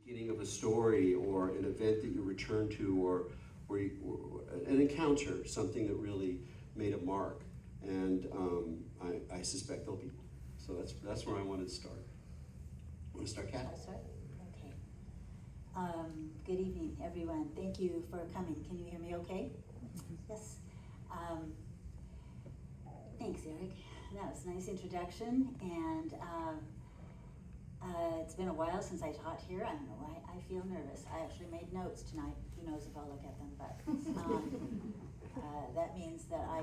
beginning of a story or an event that you return to, or an encounter, something that really made a mark. And I suspect there'll be more. So that's where I wanted to start. Want to start, Kath? I'll start? Okay. Good evening, everyone. Thank you for coming. Can you hear me okay? Yes. Thanks, Erik. That was a nice introduction. And it's been a while since I taught here. I don't know why I feel nervous. I actually made notes tonight. Who knows if I'll look at them, but that means that I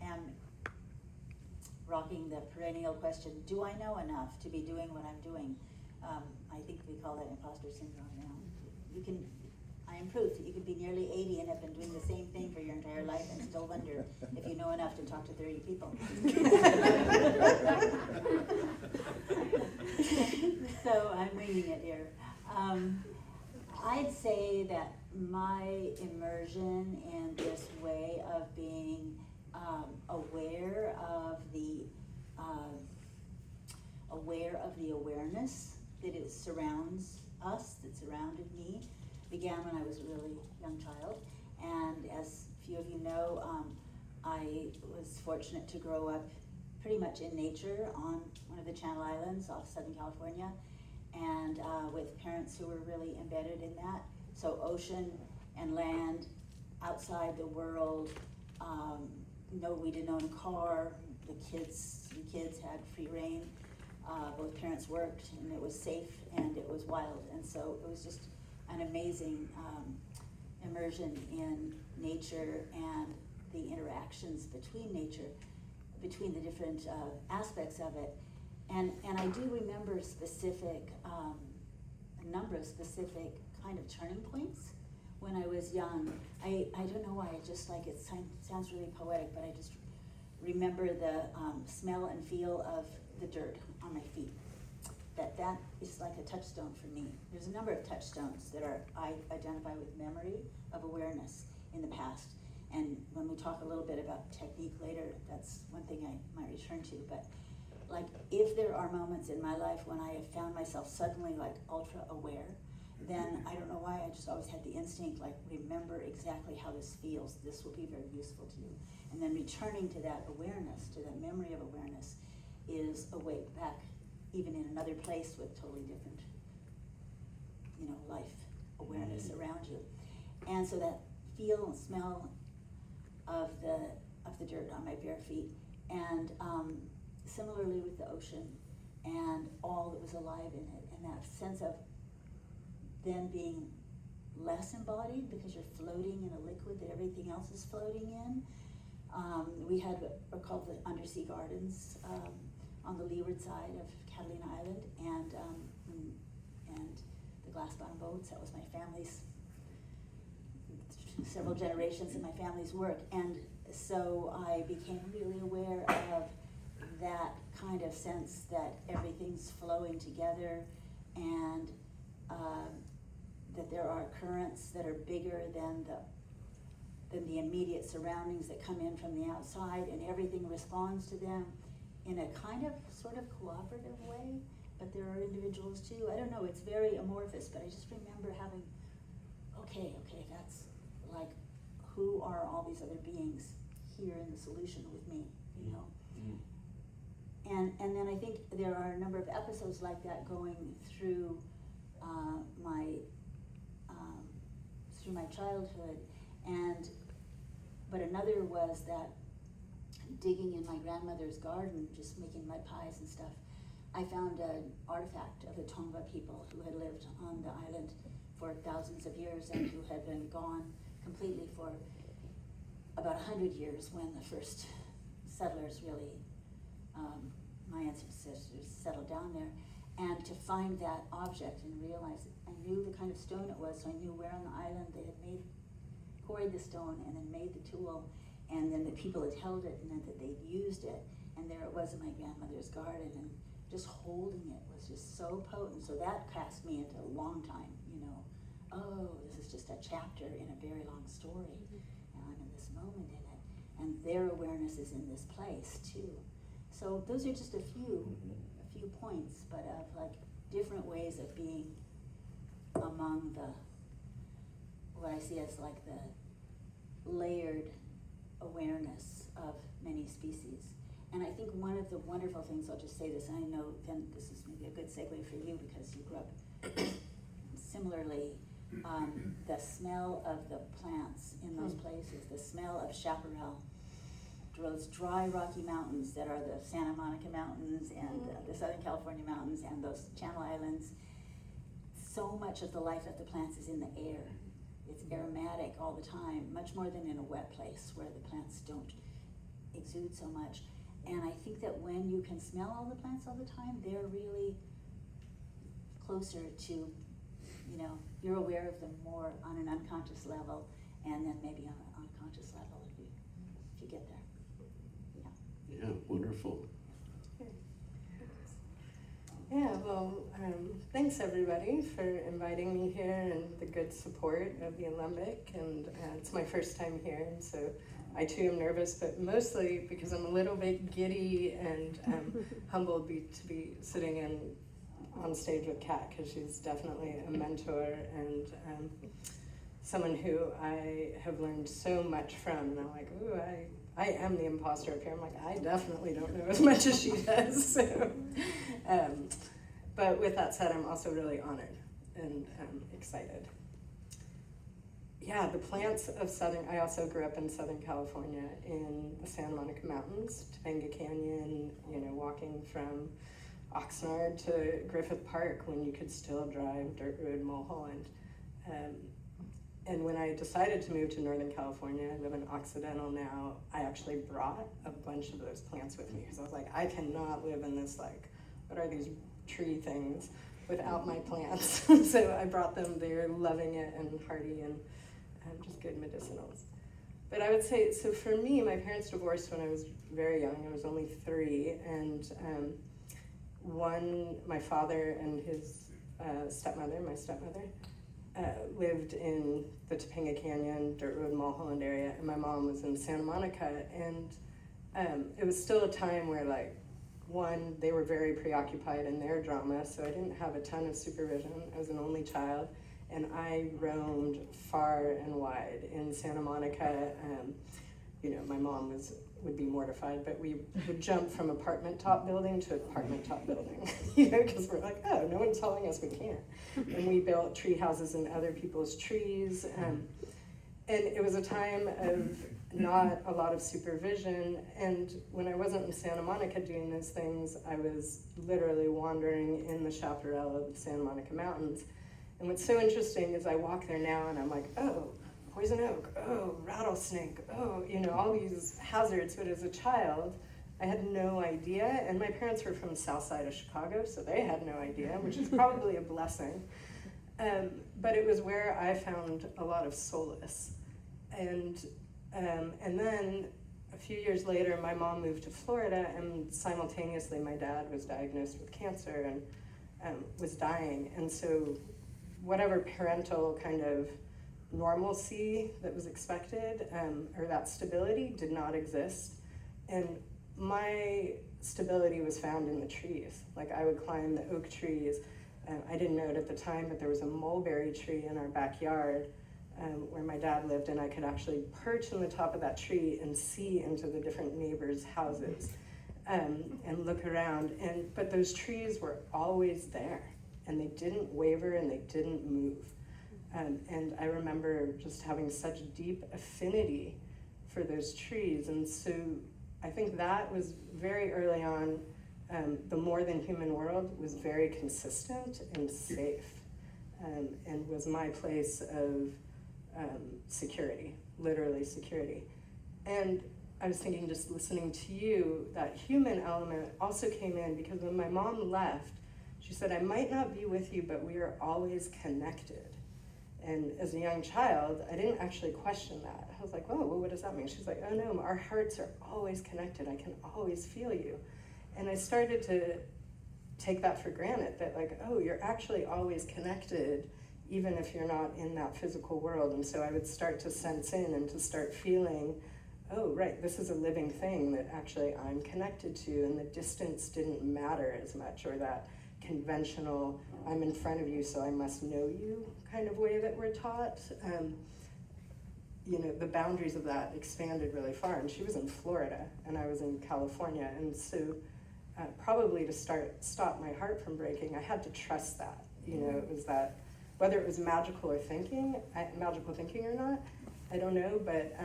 am rocking the perennial question, do I know enough to be doing what I'm doing? I think we call that imposter syndrome now. I am proof that you could be nearly 80 and have been doing the same thing for your entire life and still wonder if you know enough to talk to 30 people. So I'm winging it here. I'd say that my immersion in this way of being aware of the awareness that it surrounds us, that surrounded me, began when I was a really young child. And as few of you know, I was fortunate to grow up pretty much in nature on one of the Channel Islands off Southern California, and with parents who were really embedded in that. So ocean and land, outside the world. No, we didn't own a car. The kids had free reign. Both parents worked, and it was safe and it was wild. And so it was just an amazing immersion in nature and the interactions between nature, between the different aspects of it. And I do remember a number of specific kind of turning points when I was young. I don't know why, it sounds really poetic, but I just remember the smell and feel of the dirt on my feet. That is like a touchstone for me. There's a number of touchstones that I identify with memory of awareness in the past. And when we talk a little bit about technique later, that's one thing I might return to. But like, if there are moments in my life when I have found myself suddenly like ultra aware, then I don't know why, I just always had the instinct, like, remember exactly how this feels. This will be very useful to you. And then returning to that awareness, to that memory of awareness, is a way back, even in another place with totally different, life awareness around you. And so that feel and smell of the dirt on my bare feet, and similarly with the ocean and all that was alive in it, and that sense of then being less embodied because you're floating in a liquid that everything else is floating in. We had what are called the undersea gardens on the leeward side of Kathleen Island, and the glass bottom boats. That was my family's, several generations of my family's work. And so I became really aware of that kind of sense that everything's flowing together, and that there are currents that are bigger than the immediate surroundings that come in from the outside, and everything responds to them in a kind of sort of cooperative way, but there are individuals too. I don't know, it's very amorphous, but I just remember having, okay, that's like, who are all these other beings here in the solution with me, Mm-hmm. And then I think there are a number of episodes like that going through my childhood, but another was that digging in my grandmother's garden, just making mud pies and stuff, I found an artifact of the Tongva people who had lived on the island for thousands of years and who had been gone completely for about 100 years when the first settlers really, my ancestors settled down there. And to find that object and realize it, I knew the kind of stone it was, so I knew where on the island they had quarried the stone and then made the tool, and then the people had held it and then that they'd used it, and there it was in my grandmother's garden, and just holding it was just so potent. So that cast me into a long time, oh, this is just a chapter in a very long story, and I'm in this moment in it, and their awareness is in this place too. So those are just a few points, but of like different ways of being among what I see as like the layered awareness of many species. And I think one of the wonderful things, I'll just say this, and I know then this is maybe a good segue for you because you grew up similarly, the smell of the plants in those places, the smell of chaparral, those dry Rocky Mountains that are the Santa Monica Mountains and the Southern California Mountains and those Channel Islands. So much of the life of the plants is in the air. It's aromatic all the time, much more than in a wet place where the plants don't exude so much. And I think that when you can smell all the plants all the time, they're really closer to, you know, you're aware of them more on an unconscious level, and then maybe on an unconscious level if you get there. Yeah, wonderful. Yeah, well, thanks everybody for inviting me here and the good support of the Alembic, and it's my first time here, and so I too am nervous, but mostly because I'm a little bit giddy and humbled to be sitting on stage with Kat, because she's definitely a mentor and someone who I have learned so much from, and I'm like, ooh, I am the imposter up here. I'm like, I definitely don't know as much as she does. So, but with that said, I'm also really honored and excited. Yeah, the plants of I also grew up in Southern California in the Santa Monica Mountains, Topanga Canyon, you know, walking from Oxnard to Griffith Park when you could still drive dirt road Mulholland. And when I decided to move to Northern California, I live in Occidental now, I actually brought a bunch of those plants with me because I was like, I cannot live in this, like, what are these tree things without my plants? So I brought them, they're loving it and hardy and just good medicinals. But I would say, so for me, my parents divorced when I was very young. I was only 3, and my father and his stepmother, my stepmother, lived in the Topanga Canyon, Dirt Road, Mulholland area, and my mom was in Santa Monica, and it was still a time where, like, one, they were very preoccupied in their drama, so I didn't have a ton of supervision. I was an only child, and I roamed far and wide in Santa Monica. You know, my mom would be mortified, but we would jump from apartment top building to apartment top building, you know, because we're like, oh, no one's telling us we can't. And we built tree houses in other people's trees. And it was a time of not a lot of supervision. And when I wasn't in Santa Monica doing those things, I was literally wandering in the chaparral of the Santa Monica Mountains. And what's so interesting is I walk there now and I'm like, oh, poison oak, oh, rattlesnake, oh, you know, all these hazards. But as a child, I had no idea. And my parents were from the south side of Chicago, so they had no idea, which is probably a blessing. But it was where I found a lot of solace. And then a few years later, my mom moved to Florida, and simultaneously my dad was diagnosed with cancer and was dying. And so whatever parental kind of normalcy that was expected, or that stability, did not exist. And my stability was found in the trees. Like, I would climb the oak trees. I didn't know it at the time, but there was a mulberry tree in our backyard where my dad lived, and I could actually perch on the top of that tree and see into the different neighbors' houses and look around. But those trees were always there, and they didn't waver and they didn't move. And I remember just having such deep affinity for those trees. And so I think that was very early on. The more than human world was very consistent and safe, and was my place of security, literally security. And I was thinking, just listening to you, that human element also came in, because when my mom left, she said, I might not be with you, but we are always connected. And as a young child, I didn't actually question that. I was like, oh, well, what does that mean? She's like, oh no, our hearts are always connected. I can always feel you. And I started to take that for granted, that like, oh, you're actually always connected, even if you're not in that physical world. And so I would start to sense in and to start feeling, oh, right, this is a living thing that actually I'm connected to, and the distance didn't matter as much, or that conventional, I'm in front of you so I must know you kind of way that we're taught. You know, the boundaries of that expanded really far, and she was in Florida and I was in California, and so probably to stop my heart from breaking, I had to trust that. You know, it was that, whether it was magical thinking or not, I don't know, but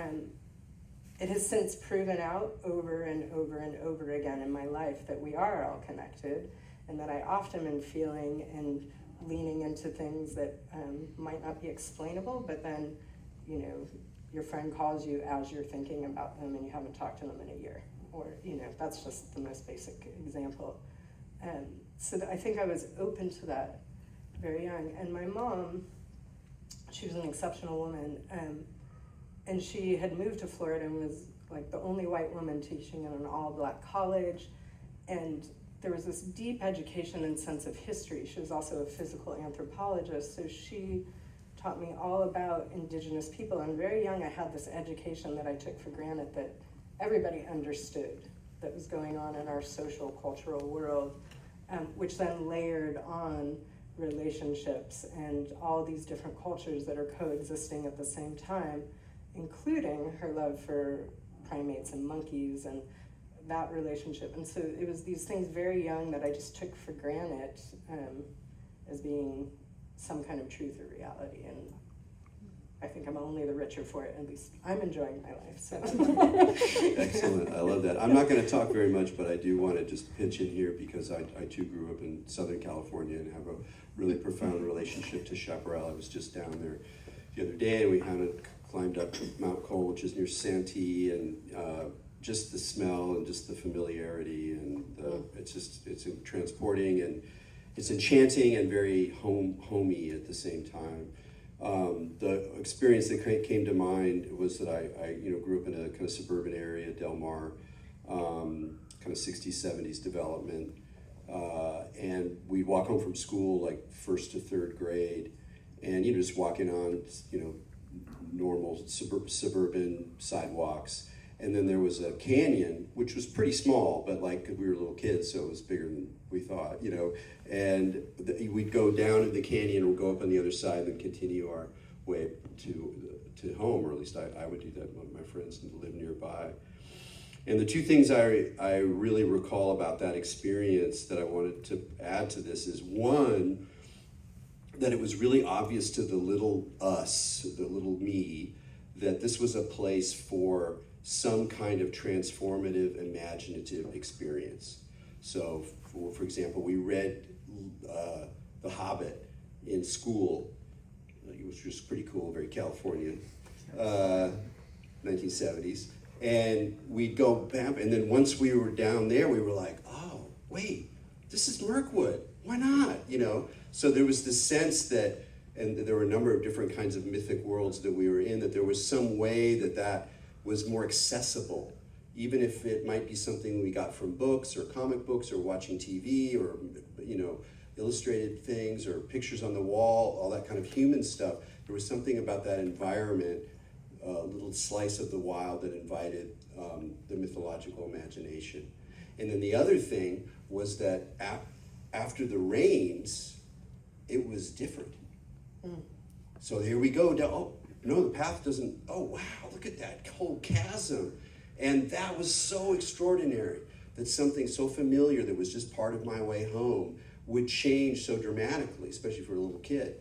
it has since proven out over and over and over again in my life that we are all connected, and that I often am feeling and leaning into things that might not be explainable, but then, you know, your friend calls you as you're thinking about them and you haven't talked to them in a year. Or, you know, that's just the most basic example. So I think I was open to that very young. And my mom, she was an exceptional woman, and she had moved to Florida and was like the only white woman teaching in an all-black college. And there was this deep education and sense of history. She was also a physical anthropologist, so she taught me all about indigenous people. And very young, I had this education that I took for granted that everybody understood that was going on in our social, cultural world, which then layered on relationships and all these different cultures that are coexisting at the same time, including her love for primates and monkeys and that relationship. And so it was these things very young that I just took for granted as being some kind of truth or reality, and I think I'm only the richer for it. At least I'm enjoying my life. So. Excellent, I love that. I'm not going to talk very much, but I do want to just pitch in here because I too grew up in Southern California and have a really profound relationship to Chaparral. I was just down there the other day, and we kind of climbed up Mount Cole, which is near Santee, and just the smell and just the familiarity, and it's transporting, and it's enchanting and very homey at the same time. The experience that came to mind was that I grew up in a kind of suburban area, Del Mar, kind of 60s, 70s development, and we'd walk home from school like first to third grade, and just walking on normal suburban sidewalks. And then there was a canyon, which was pretty small, but like we were little kids, so it was bigger than we thought, and we'd go down in the canyon, we'd go up on the other side, and continue our way to home, or at least I would do that with my friends who live nearby. And the two things I really recall about that experience that I wanted to add to this is, one, that it was really obvious to the little us, the little me, that this was a place for some kind of transformative, imaginative experience. So, for example, we read The Hobbit in school, which was pretty cool, very Californian, 1970s. And we'd go back, and then once we were down there, we were like, oh, wait, this is Mirkwood, why not? So there was this sense that, and there were a number of different kinds of mythic worlds that we were in, that there was some way that was more accessible, even if it might be something we got from books or comic books or watching TV or illustrated things or pictures on the wall, all that kind of human stuff. There was something about that environment, a little slice of the wild, that invited the mythological imagination. And then the other thing was that after the rains, it was different. So here we go down, oh, no, the path doesn't, oh wow, look at that whole chasm. And that was so extraordinary, that something so familiar that was just part of my way home would change so dramatically, especially for a little kid.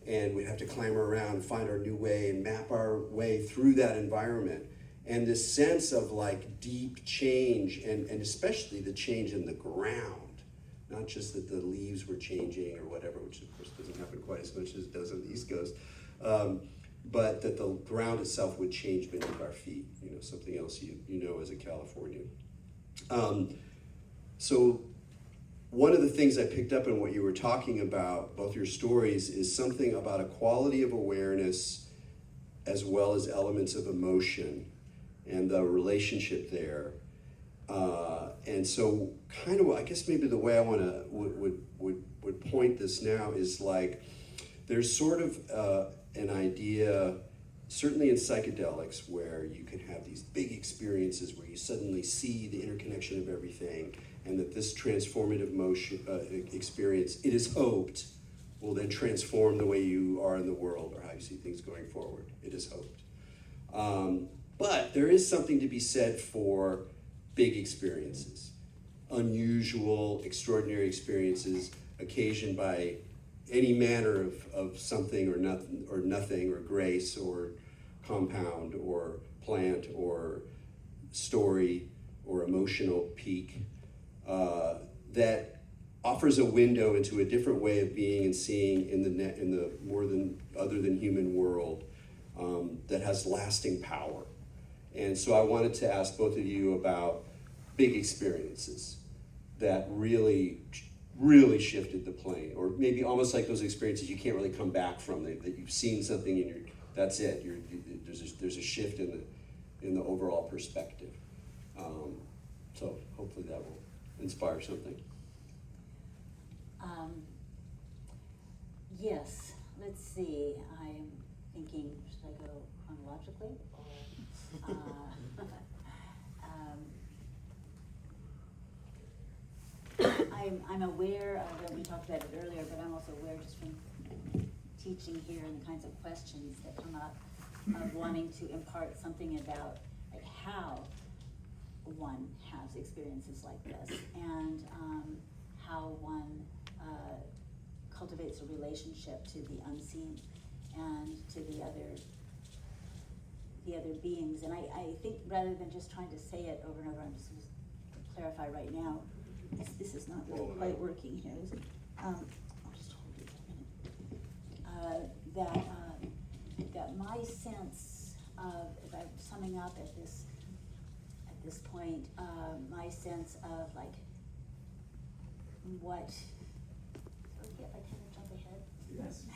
And we'd have to clamber around and find our new way and map our way through that environment. And this sense of like deep change, and especially the change in the ground, not just that the leaves were changing or whatever, which of course doesn't happen quite as much as it does on the East Coast, but that the ground itself would change beneath our feet, something else as a Californian. So one of the things I picked up in what you were talking about, both your stories, is something about a quality of awareness as well as elements of emotion and the relationship there. And so kind of, I guess maybe the way I would point this now is like, there's sort of an idea, certainly in psychedelics, where you can have these big experiences where you suddenly see the interconnection of everything, and that this transformative experience, it is hoped, will then transform the way you are in the world or how you see things going forward. It is hoped. But there is something to be said for big experiences, unusual, extraordinary experiences occasioned by any manner of something or nothing, or grace, or compound, or plant, or story, or emotional peak, that offers a window into a different way of being and seeing in the more than other than human world, that has lasting power. And so I wanted to ask both of you about big experiences that really shifted the plane, or maybe almost like those experiences you can't really come back from, that you've seen something and that's it. There's a shift in the overall perspective. So hopefully that will inspire something. Yes, let's see. I'm thinking, should I go chronologically? Or, I'm aware of, and we talked about it earlier, but I'm also aware just from teaching here and the kinds of questions that come up of wanting to impart something about like how one has experiences like this, and how one cultivates a relationship to the unseen and to the other beings. And I think rather than just trying to say it over and over, I'm just going to clarify right now. This is not really quite working here, is it? I'll just hold it a minute. That my sense of, if I'm summing up at this point, my sense of like what, if I kind of jump ahead? Yes.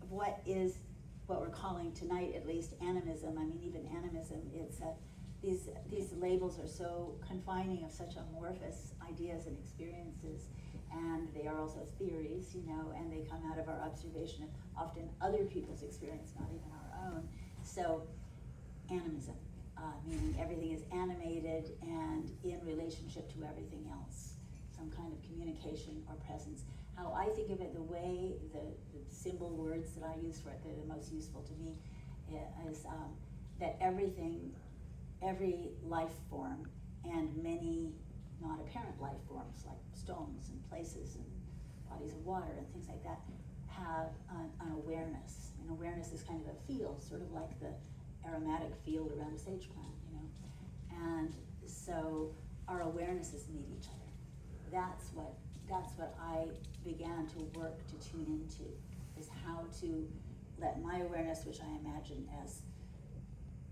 What is what we're calling tonight, at least, animism. I mean, even animism, it's these labels are so confining of such amorphous ideas and experiences, and they are also theories, and they come out of our observation of often other people's experience, not even our own. So, animism, meaning everything is animated and in relationship to everything else, some kind of communication or presence. How I think of it, the way the symbol words that I use for it, they're the most useful to me, is that every life form and many not apparent life forms like stones and places and bodies of water and things like that have an awareness. And awareness is kind of a field, sort of like the aromatic field around a sage plant, And so our awarenesses meet each other. That's what I began to work to tune into, is how to let my awareness, which I imagine as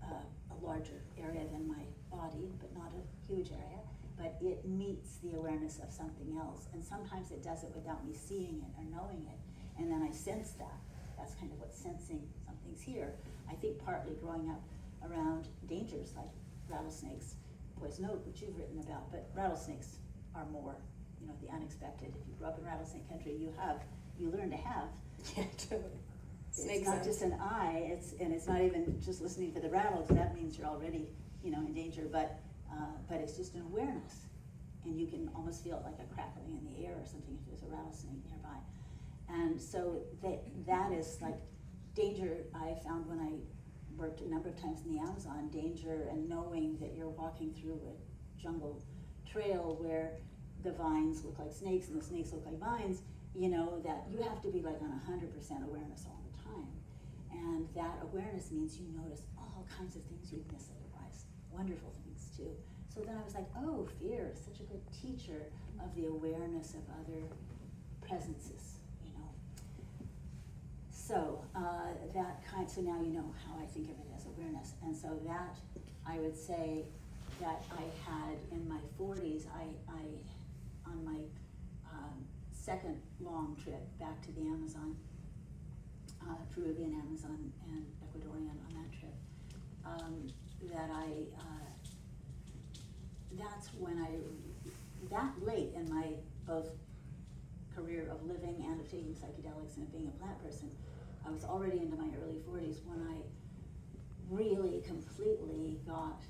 a larger area than my body, but not a huge area, but it meets the awareness of something else. And sometimes it does it without me seeing it or knowing it. And then I sense that. That's kind of what sensing something's here. I think partly growing up around dangers like rattlesnakes, poison oak, which you've written about, but rattlesnakes are more, the unexpected. If you grew up in rattlesnake country, you learn to have. Yeah, totally. It's not just an eye, it's not even just listening for the rattle, because that means you're already, in danger, but it's just an awareness. And you can almost feel it like a crackling in the air or something if there's a rattlesnake nearby. And so that is like danger. I found when I worked a number of times in the Amazon, danger and knowing that you're walking through a jungle trail where the vines look like snakes and the snakes look like vines, that you have to be like on 100% awareness all the time. And that awareness means you notice all kinds of things you'd miss otherwise, wonderful things too. So then I was like, oh, fear is such a good teacher of the awareness of other presences, So so now you know how I think of it as awareness. And so that, I would say that I had in my 40s, on my second long trip back to the Amazon, Peruvian Amazon and Ecuadorian on that trip, that's when that late in my both career of living and of taking psychedelics and of being a plant person, I was already into my early 40s when I really completely got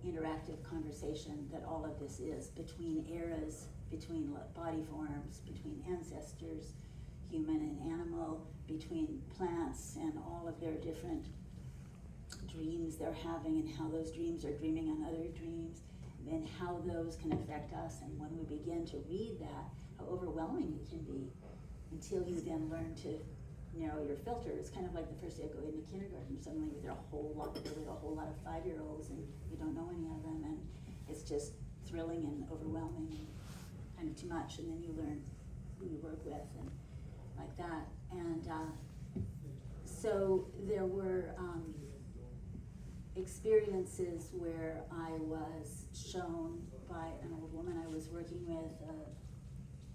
interactive conversation that all of this is, between eras, between body forms, between ancestors, human and animal, between plants and all of their different dreams they're having, and how those dreams are dreaming on other dreams, and how those can affect us. And when we begin to read that, how overwhelming it can be, until you then learn to narrow your filter. It's kind of like the first day of going to kindergarten. Suddenly there are a whole lot of 5-year-olds, and you don't know any of them, and it's just thrilling and overwhelming and kind of too much. And then you learn who you work with and like that. And so there were experiences where I was shown by an old woman I was working with,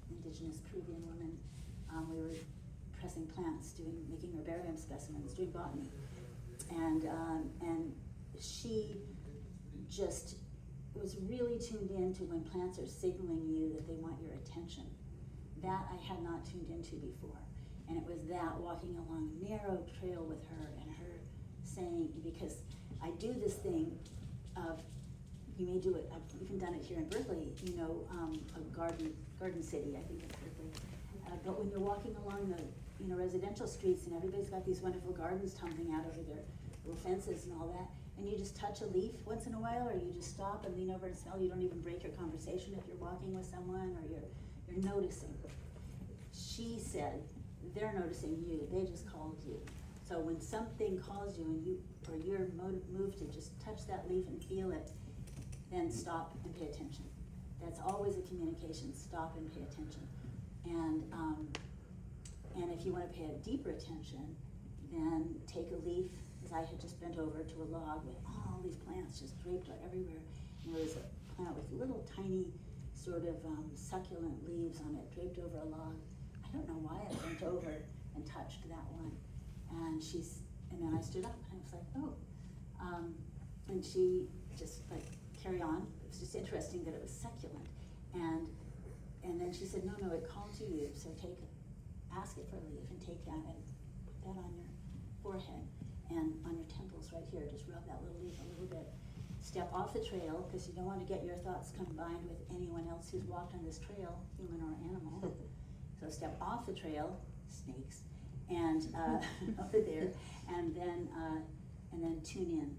indigenous Peruvian woman. We were pressing plants, making herbarium specimens, doing botany, and she just was really tuned in to when plants are signaling you that they want your attention. That I had not tuned into before, and it was that walking along a narrow trail with her, and her saying, because I do this thing of, you may do it, I've even done it here in Berkeley, a garden city, I think it's Berkeley. But when you're walking along the residential streets, and everybody's got these wonderful gardens tumbling out over their little fences and all that, and you just touch a leaf once in a while, or you just stop and lean over and smell. You don't even break your conversation if you're walking with someone, or you're noticing. She said, they're noticing you, they just called you. So when something calls you and you're moved to just touch that leaf and feel it, then stop and pay attention. That's always a communication, stop and pay attention. And if you want to pay a deeper attention, then take a leaf, as I had just bent over to a log with all these plants just draped out everywhere. And there was a plant with little tiny sort of succulent leaves on it, draped over a log. I don't know why I bent over and touched that one. And then I stood up and I was like, oh. And she just like, carry on. It was just interesting that it was succulent. And then she said, no, it called to you, so ask it for a leaf and take that and put that on your forehead and on your temples right here. Just rub that little leaf a little bit. Step off the trail, because you don't want to get your thoughts combined with anyone else who's walked on this trail, human or animal. So step off the trail, snakes, and over there, and then tune in.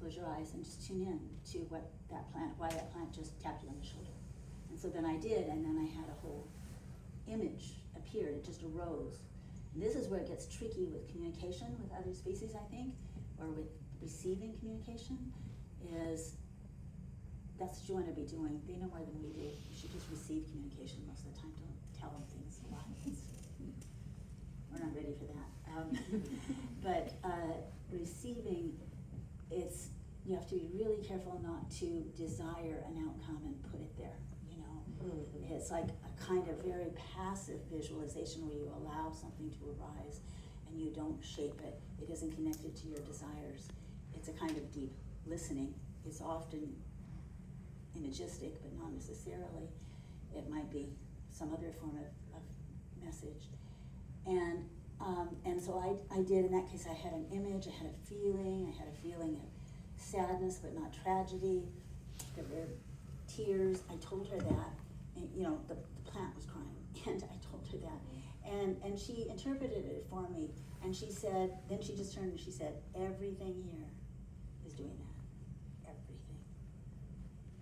Close your eyes and just tune in to why that plant just tapped you on the shoulder. And so then I did, and then I had a whole image appeared, it just arose. And this is where it gets tricky with communication with other species, I think, or with receiving communication, is that's what you want to be doing. They know more than we do. You should just receive communication most of the time. Don't tell them things live. We're not ready for that. But receiving, you have to be really careful not to desire an outcome and put it there. Mm-hmm. It's like a kind of very passive visualization where you allow something to arise and you don't shape it. It isn't connected to your desires. It's a kind of deep listening. It's often imagistic, but not necessarily. It might be some other form of message. And so I did, in that case, I had an image, I had a feeling of sadness, but not tragedy. There were tears. I told her that. And, the plant was crying, and I told her that. And she interpreted it for me, and she said, then she just turned and she said, everything here is doing that. Everything.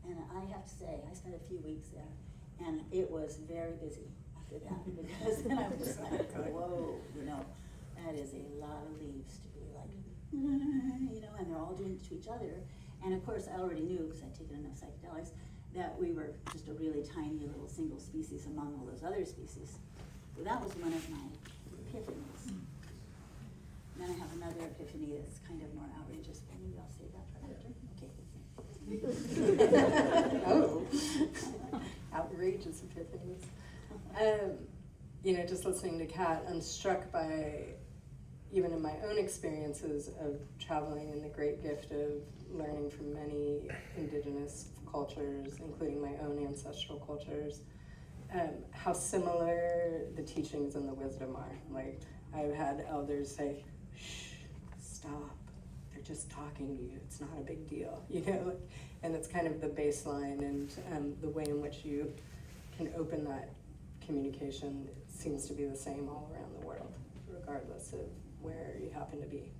And I have to say, I spent a few weeks there, and it was very busy after that, because then I was just like, whoa, that is a lot of leaves to be like, and they're all doing it to each other. And of course, I already knew, because I'd taken enough psychedelics, that we were just a really tiny little single species among all those other species. So that was one of my epiphanies. And then I have another epiphany that's kind of more outrageous, but maybe I'll save that for after. Okay. Oh, outrageous epiphanies. Just listening to Kat, I'm struck by, even in my own experiences of traveling, and the great gift of learning from many indigenous cultures, including my own ancestral cultures, how similar the teachings and the wisdom are. Like, I've had elders say, shh, stop, they're just talking to you. It's not a big deal, you know? And it's kind of the baseline, and the way in which you can open that communication seems to be the same all around the world, regardless of where you happen to be.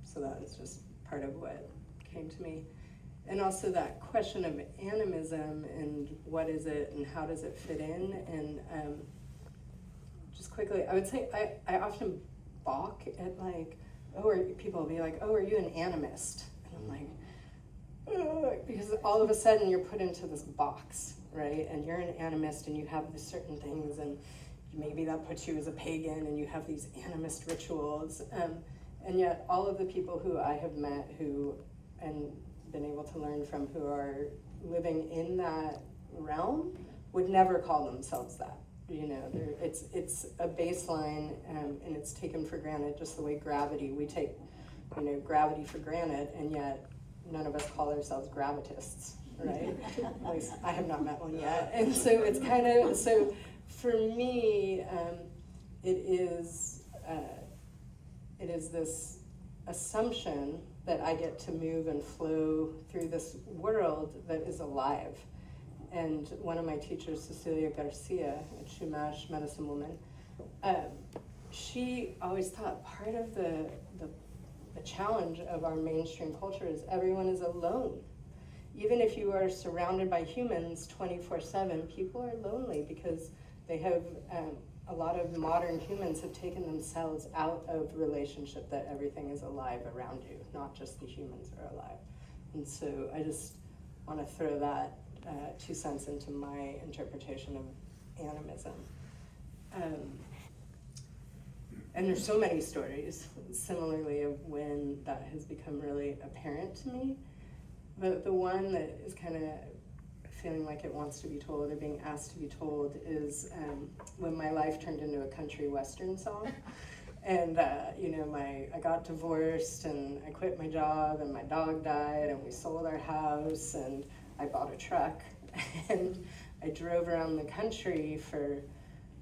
So that is just part of what came to me. And also that question of animism and what is it and how does it fit in. And just quickly, I would say I often balk at like, people will be like, oh, are you an animist? And I'm like, ugh, because all of a sudden you're put into this box, right? And you're an animist and you have these certain things, and maybe that puts you as a pagan and you have these animist rituals. And yet all of the people who I have met and been able to learn from who are living in that realm would never call themselves that. You know, it's a baseline, and it's taken for granted, just the way gravity, we take, you know, gravity for granted, and yet none of us call ourselves gravitists, right? At least I have not met one yet. And so it's kind of, so for me, it is this assumption that I get to move and flow through this world that is alive. And one of my teachers, Cecilia Garcia, a Chumash medicine woman, she always thought part of the challenge of our mainstream culture is everyone is alone. Even if you are surrounded by humans 24/7, people are lonely because they have, a lot of modern humans have taken themselves out of relationship that everything is alive around you, not just the humans are alive. And so I just want to throw that 2 cents into my interpretation of animism. And there's so many stories, similarly, of when that has become really apparent to me. But the one that is kind of feeling like it wants to be told or being asked to be told is when my life turned into a country western song. And, you know, I got divorced and I quit my job and my dog died and we sold our house and I bought a truck and I drove around the country for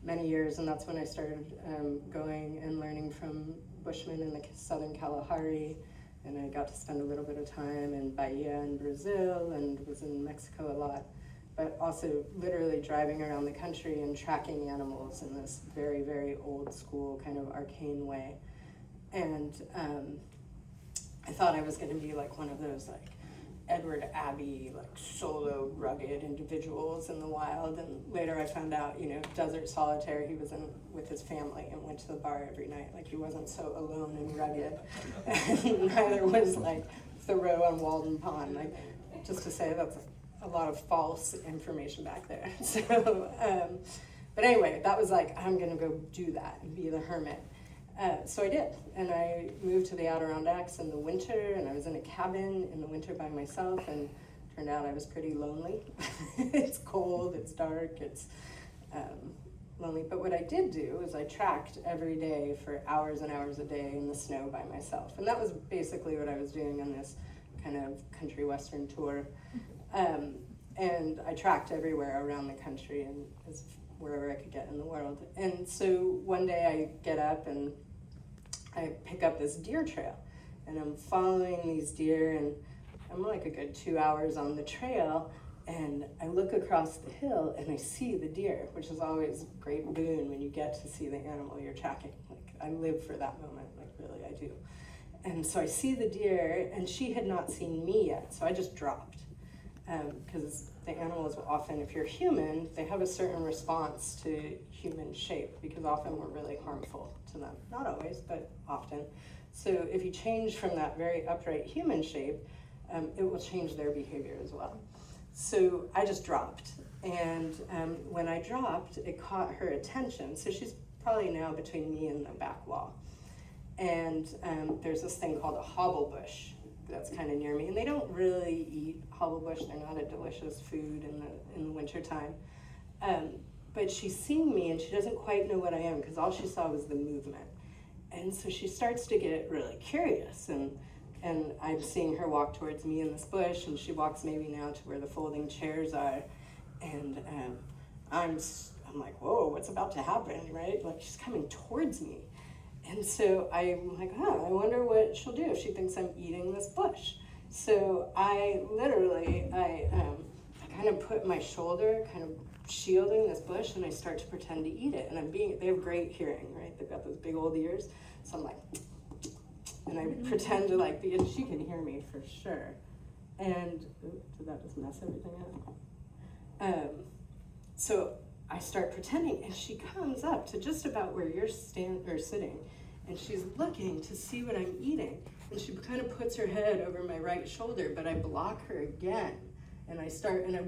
many years, and that's when I started going and learning from Bushmen in the Southern Kalahari, and I got to spend a little bit of time in Bahia in Brazil and was in Mexico a lot, but also literally driving around the country and tracking animals in this very, very old school kind of arcane way. And I thought I was going to be like one of those like Edward Abbey, like solo, rugged individuals in the wild. And later I found out, you know, desert solitaire, he was in with his family and went to the bar every night. Like he wasn't so alone and rugged. And neither was like Thoreau on Walden Pond. Like, just to say that's a lot of false information back there. So, but anyway, that was like, I'm gonna go do that and be the hermit. So I did, and I moved to the Adirondacks in the winter, and I was in a cabin in the winter by myself, and turned out I was pretty lonely. It's cold, it's dark, it's lonely. But what I did do is I tracked every day for hours and hours a day in the snow by myself. And that was basically what I was doing on this kind of country western tour. And I tracked everywhere around the country and wherever I could get in the world. And so one day I get up and I pick up this deer trail, and I'm following these deer, and I'm like a good 2 hours on the trail, and I look across the hill and I see the deer, which is always a great boon when you get to see the animal you're tracking. Like, I live for that moment, like really I do. And so I see the deer, and she had not seen me yet, so I just dropped. Because the animals will often, if you're human, they have a certain response to human shape, because often we're really harmful to them. Not always, but often. So if you change from that very upright human shape, it will change their behavior as well. So I just dropped, and when I dropped, it caught her attention. So she's probably now between me and the back wall. And there's this thing called a hobblebush that's kind of near me, and they don't really eat hobblebush. They're not a delicious food in the wintertime. But she's seeing me, and she doesn't quite know what I am, because all she saw was the movement. And so she starts to get really curious, and I'm seeing her walk towards me in this bush, and she walks maybe now to where the folding chairs are, and I'm like, whoa, what's about to happen, right? Like, she's coming towards me. And so I'm like, I wonder what she'll do if she thinks I'm eating this bush. So I kind of put my shoulder kind of shielding this bush, and I start to pretend to eat it. And they have great hearing, right? They've got those big old ears. So I'm like, and I pretend to like be, and she can hear me for sure. And, did that just mess everything up? So I start pretending, and she comes up to just about where you're sitting, and she's looking to see what I'm eating. And she kind of puts her head over my right shoulder, but I block her again. And I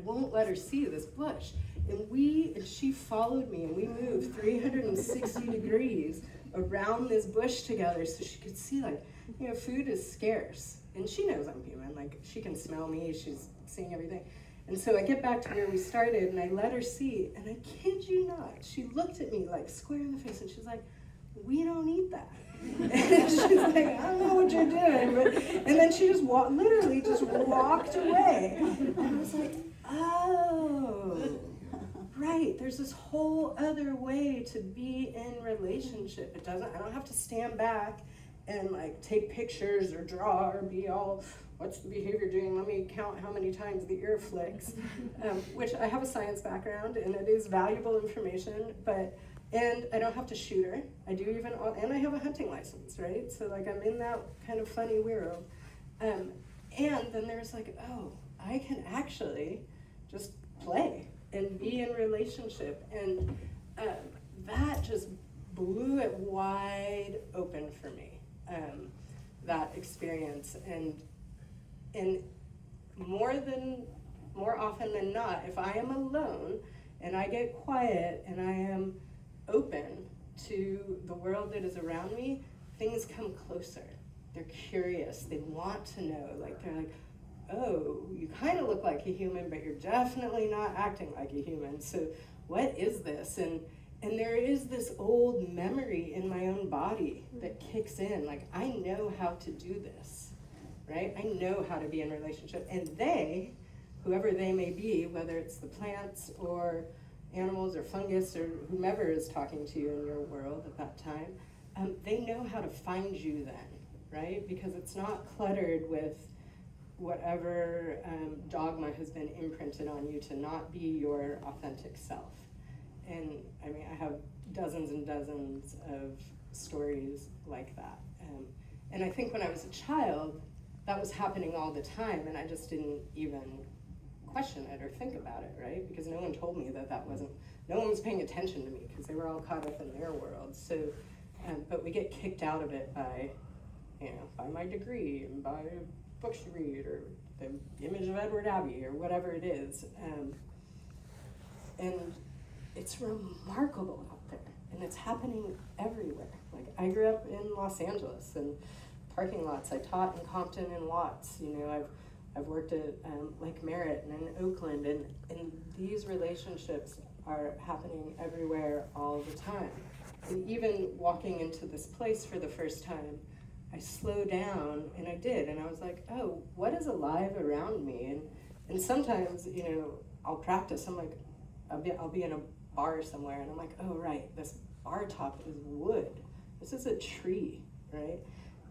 won't let her see this bush. And she followed me, and we moved 360 degrees around this bush together so she could see, like, food is scarce. And she knows I'm human, like, she can smell me, she's seeing everything. And so I get back to where we started, and I let her see, and I kid you not, she looked at me, like, square in the face, and she's like, we don't eat that. And she's like, I don't know what you're doing, and then she just literally just walked away. And I was like, oh, right, there's this whole other way to be in relationship. I don't have to stand back and like take pictures or draw or be all, what's the behavior doing? Let me count how many times the ear flicks, which I have a science background and it is valuable information, and I don't have to shoot her. And I have a hunting license, right? So like I'm in that kind of funny world. And then there's like, oh, I can actually just play and be in relationship. And that just blew it wide open for me, that experience. And more often than not, if I am alone and I get quiet and I am open to the world that is around me, things come closer. They're curious. They want to know. Like, they're like, oh, you kind of look like a human, but you're definitely not acting like a human. So what is this? And there is this old memory in my own body that kicks in. Like, I know how to do this, right? I know how to be in relationship. And they, whoever they may be, whether it's the plants or animals or fungus or whomever is talking to you in your world at that time, they know how to find you then, right? Because it's not cluttered with whatever dogma has been imprinted on you to not be your authentic self. And I mean, I have dozens and dozens of stories like that. And I think when I was a child, that was happening all the time, and I just didn't even question it or think about it, right? Because no one told me no one was paying attention to me because they were all caught up in their world. So, but we get kicked out of it by my degree and by books you read or the image of Edward Abbey or whatever it is. And it's remarkable out there, and it's happening everywhere. Like, I grew up in Los Angeles and parking lots. I taught in Compton and Watts. I've worked at Lake Merritt and in Oakland, and these relationships are happening everywhere all the time. And even walking into this place for the first time, I slowed down, and I did, and I was like, oh, what is alive around me? And sometimes, I'll practice. I'm like, I'll be in a bar somewhere, and I'm like, oh, right, this bar top is wood. This is a tree, right?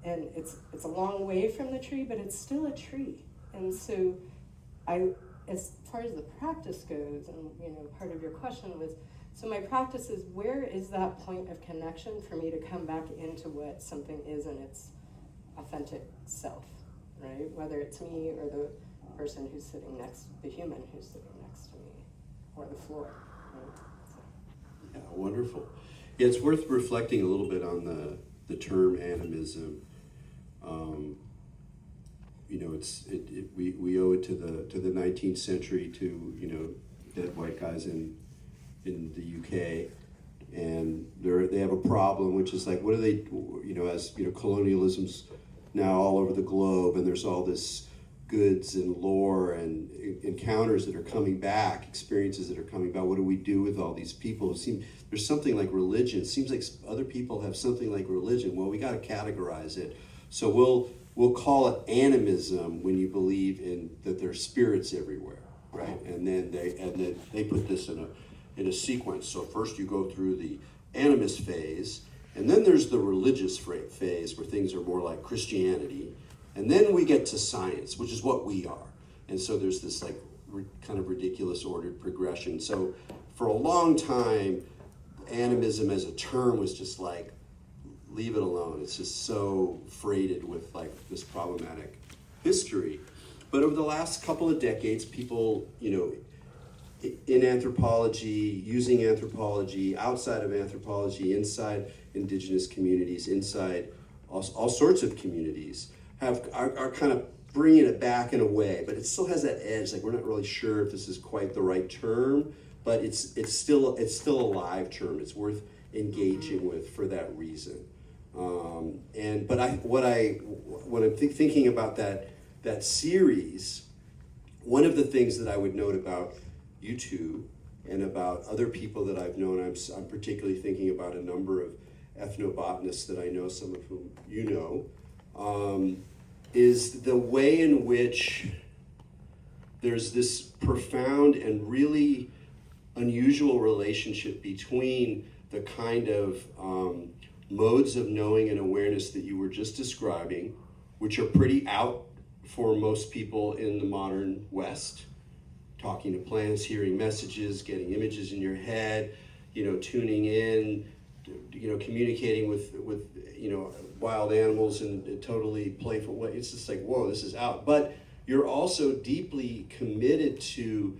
And it's a long way from the tree, but it's still a tree. And so as far as the practice goes, and part of your question was, so my practice is, where is that point of connection for me to come back into what something is in its authentic self, right? Whether it's me or the person who's sitting the human who's sitting next to me, or the floor, right? So. Yeah, wonderful. Yeah, it's worth reflecting a little bit on the term animism. We owe it to the 19th century, to dead white guys in the UK, and they have a problem, which is like, what do they, as colonialism's now all over the globe, and there's all this goods and lore and encounters that are coming back, experiences that are coming back. What do we do with all these people? There's something like religion. It seems like other people have something like religion. Well, we got to categorize it. So we'll call it animism when you believe in that there's spirits everywhere, right? And then they put this in a sequence. So first you go through the animist phase, And then there's the religious phase where things are more like Christianity. And then we get to science, which is what we are. And so there's this like kind of ridiculous ordered progression. So for a long time, animism as a term was just like, leave it alone. It's just so freighted with like this problematic history. But over the last couple of decades, people, in anthropology, using anthropology, outside of anthropology, inside indigenous communities, inside all sorts of communities, are kind of bringing it back in a way, but it still has that edge. Like, we're not really sure if this is quite the right term, but it's still a live term. It's worth engaging with for that reason. When I'm thinking about that series, one of the things that I would note about you two and about other people that I've known, I'm particularly thinking about a number of ethnobotanists that I know, some of whom you know, is the way in which there's this profound and really unusual relationship between the kind of modes of knowing and awareness that you were just describing, which are pretty out for most people in the modern West. Talking to plants, hearing messages, getting images in your head, tuning in, communicating with wild animals in a totally playful way. It's just like, whoa, this is out. But you're also deeply committed to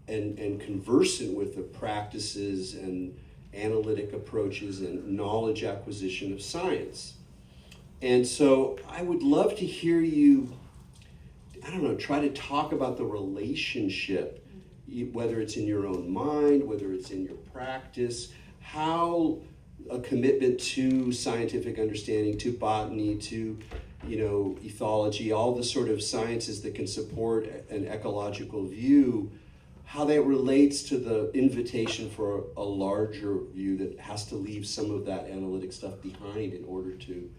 and conversant with the practices and analytic approaches and knowledge acquisition of science. And so I would love to hear you, try to talk about the relationship, whether it's in your own mind, whether it's in your practice, how a commitment to scientific understanding, to botany, to ethology, all the sort of sciences that can support an ecological view, how that relates to the invitation for a larger view that has to leave some of that analytic stuff behind in order to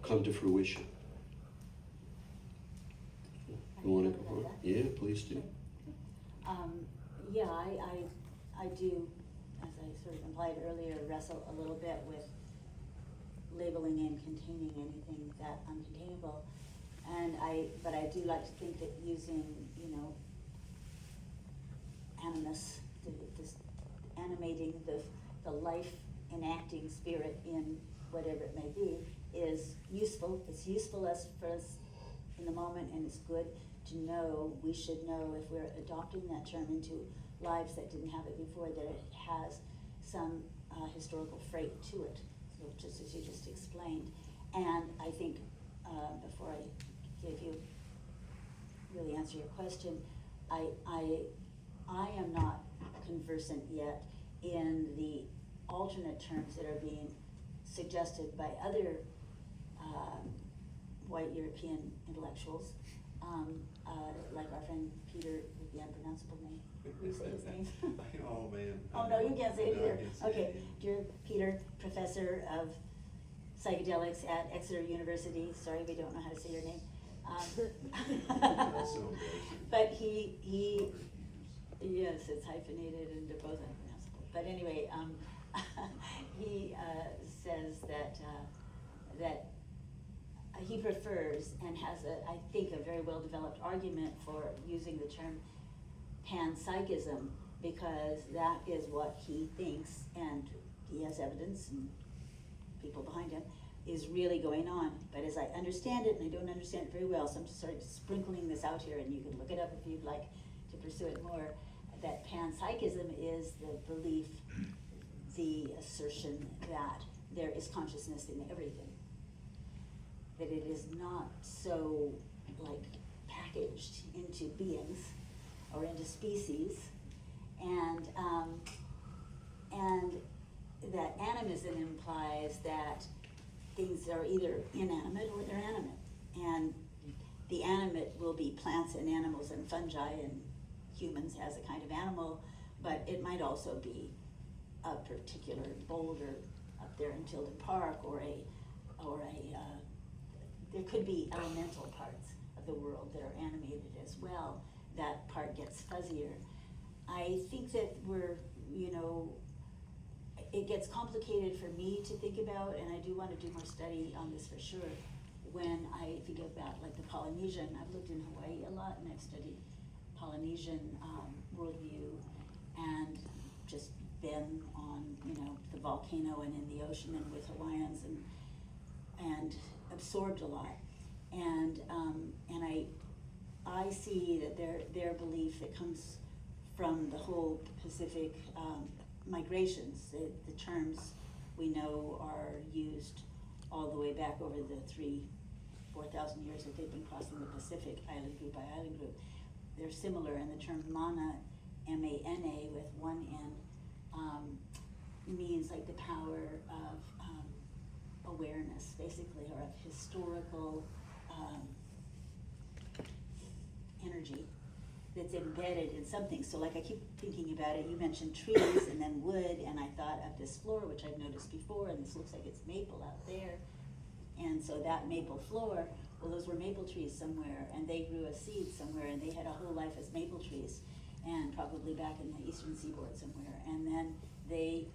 come to fruition. You want to go on? Yeah, please do. I do, as I sort of implied earlier, wrestle a little bit with labeling and containing anything that uncontainable. But I do like to think that using, animus, this animating the life enacting spirit in whatever it may be, is useful. It's useful for us in the moment, and it's good to know. We should know, if we're adopting that term into lives that didn't have it before, that it has some historical freight to it, so just as you just explained. And I think, before I give you, really answer your question, I am not conversant yet in the alternate terms that are being suggested by other white European intellectuals, like our friend Peter with the unpronounceable name. Will you say his name? Oh, man. Oh, no, you can't say it No, either. I can't say Okay, it. dear Peter, professor of psychedelics at Exeter University. Sorry, we don't know how to say your name. That's so embarrassing. But he, yes, it's hyphenated and they're both unpronounceable. But anyway, he says that he prefers and has I think a very well developed argument for using the term panpsychism, because that is what he thinks, and he has evidence and people behind him, is really going on. But as I understand it, and I don't understand it very well, so I'm just sort of sprinkling this out here, and you can look it up if you'd like to pursue it more, that panpsychism is the belief, the assertion that there is consciousness in everything. That it is not so like packaged into beings or into species, and that animism implies that things are either inanimate or they're animate, and the animate will be plants and animals and fungi and humans as a kind of animal, but it might also be a particular boulder up there in Tilden Park, or there could be elemental parts of the world that are animated as well. That part gets fuzzier. I think that we're, it gets complicated for me to think about, and I do want to do more study on this for sure. When I think about like the Polynesian, I've lived in Hawaii a lot, and I've studied Polynesian worldview, and just been on, you know, the volcano and in the ocean and with Hawaiians, and absorbed a lot. And I see that their belief that comes from the whole Pacific migrations. The terms we know are used all the way back over the 4,000 years that they've been crossing the Pacific, island group by island group. They're similar, and the term mana, M-A-N-A with one N, means like the power of awareness, basically, or of historical energy that's embedded in something. So like I keep thinking about it, you mentioned trees and then wood, and I thought of this floor, which I've noticed before, and this looks like it's maple out there. And so that maple floor, well, those were maple trees somewhere, and they grew a seed somewhere, and they had a whole life as maple trees, and probably back in the eastern seaboard somewhere. And then they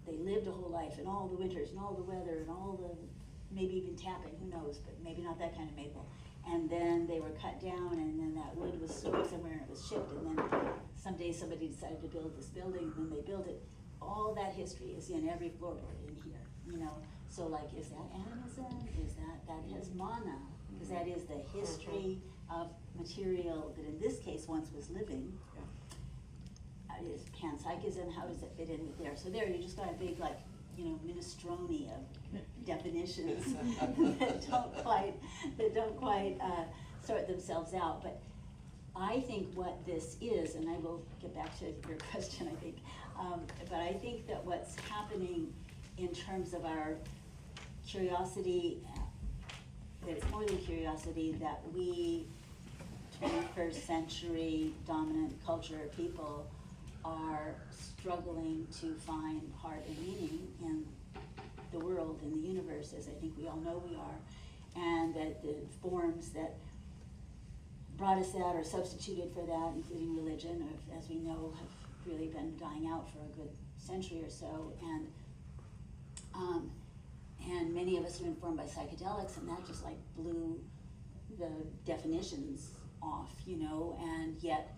lived a whole life, and all the winters, and all the weather, and all the, maybe even tapping, who knows, but maybe not that kind of maple. And then they were cut down, and then that wood was stored somewhere, and it was shipped, and then someday somebody decided to build this building, and then they built it. All that history is in every floorboard in here, you know? So like, is that animism? Is that has mana, because that is the history of material that in this case once was living. Is panpsychism, how does it fit in with there? So there you just got a big, like, you know, minestrone of definitions that don't quite sort themselves out. But I think what this is, and I will get back to your question, I think, but I think that what's happening in terms of our curiosity, that it's more than curiosity, that we 21st century dominant culture people are struggling to find heart and meaning in the world, in the universe, as I think we all know we are, and that the forms that brought us that or substituted for that, including religion, as we know, have really been dying out for a good century or so, and many of us are informed by psychedelics, and that just like blew the definitions off, you know, and yet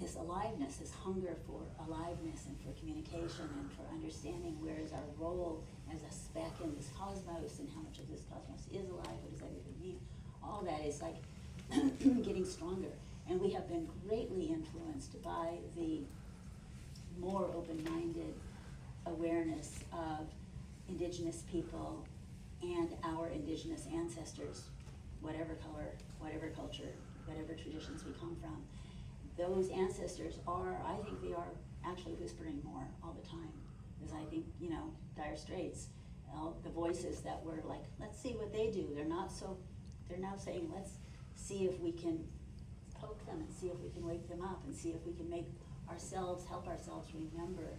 this aliveness, this hunger for aliveness and for communication and for understanding where is our role as a speck in this cosmos and how much of this cosmos is alive, what does that even mean, all that is like getting stronger. And we have been greatly influenced by the more open-minded awareness of indigenous people and our indigenous ancestors, whatever color, whatever culture, whatever traditions we come from. Those ancestors are, I think they are actually whispering more all the time. Because I think, you know, Dire Straits, the voices that were like, let's see what they do. They're now saying, let's see if we can poke them and see if we can wake them up and see if we can help ourselves remember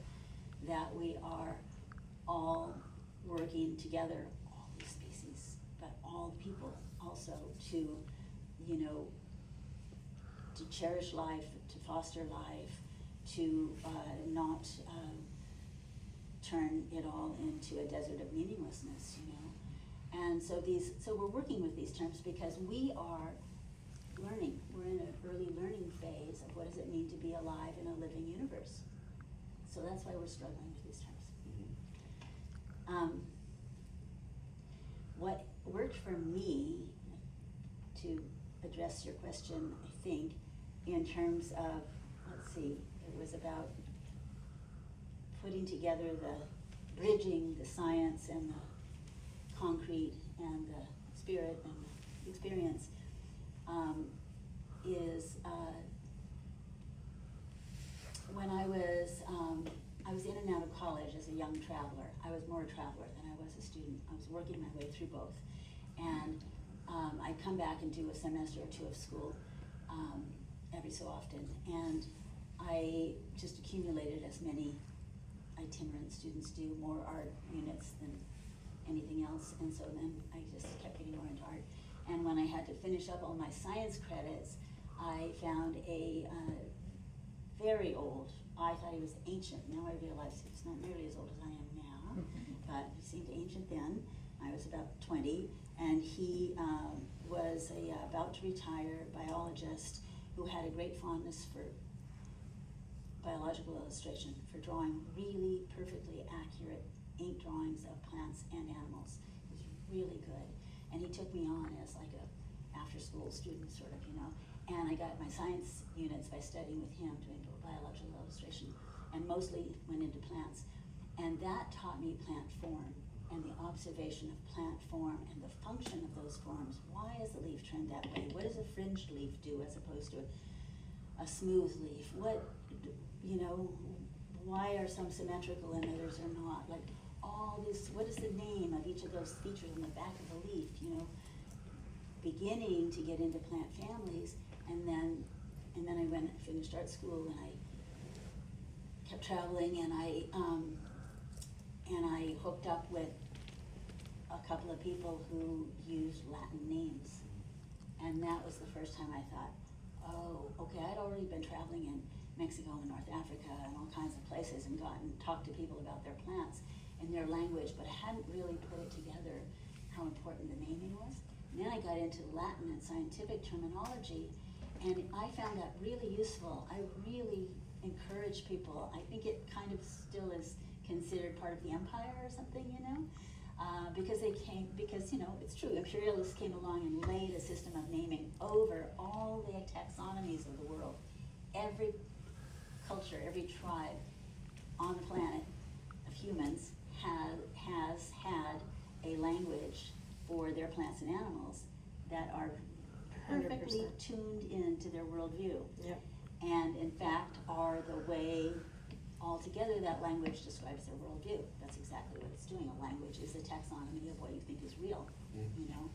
that we are all working together, all these species, but all people also to, you know, to cherish life, to foster life, to not turn it all into a desert of meaninglessness, you know. And so we're working with these terms because we are learning. We're in an early learning phase of what does it mean to be alive in a living universe. So that's why we're struggling with these terms. What worked for me, to address your question, I think, in terms of, let's see, it was about putting together bridging the science and the concrete and the spirit and the experience, is when I was in and out of college as a young traveler. I was more a traveler than I was a student. I was working my way through both. And I'd come back and do a semester or two of school every so often. And I just accumulated as many itinerant students do, more art units than anything else. And so then I just kept getting more into art. And when I had to finish up all my science credits, I found a very old I thought he was ancient. Now I realize he's not nearly as old as I am now, but he seemed ancient then. I was about 20, and he was a about to retire biologist who had a great fondness for biological illustration, for drawing really perfectly accurate ink drawings of plants and animals. He was really good. And he took me on as like a after-school student, sort of, you know. And I got my science units by studying with him, doing biological illustration, and mostly went into plants. And that taught me plant form and the observation of plant form and the function of those forms. Why is the leaf turned that way? What does a fringed leaf do as opposed to a smooth leaf? What, you know, why are some symmetrical and others are not? Like all this, what is the name of each of those features in the back of the leaf, you know? Beginning to get into plant families, and then I went and finished art school, and I kept traveling, and I hooked up with a couple of people who used Latin names, and that was the first time I thought, oh, okay, I'd already been traveling in Mexico and North Africa and all kinds of places and talked to people about their plants in their language, but I hadn't really put it together how important the naming was. And then I got into Latin and scientific terminology, and I found that really useful. I really encourage people. I think it kind of still is considered part of the empire or something, you know, because, you know, it's true, imperialists came along and laid a system of naming over all the taxonomies of the world. Every culture, every tribe on the planet of humans has had a language for their plants and animals that are perfectly 100%. tuned into their worldview. Yep. And in fact are the way altogether that language describes their worldview. That's exactly what it's doing. A language is a taxonomy of what you think is real, you know.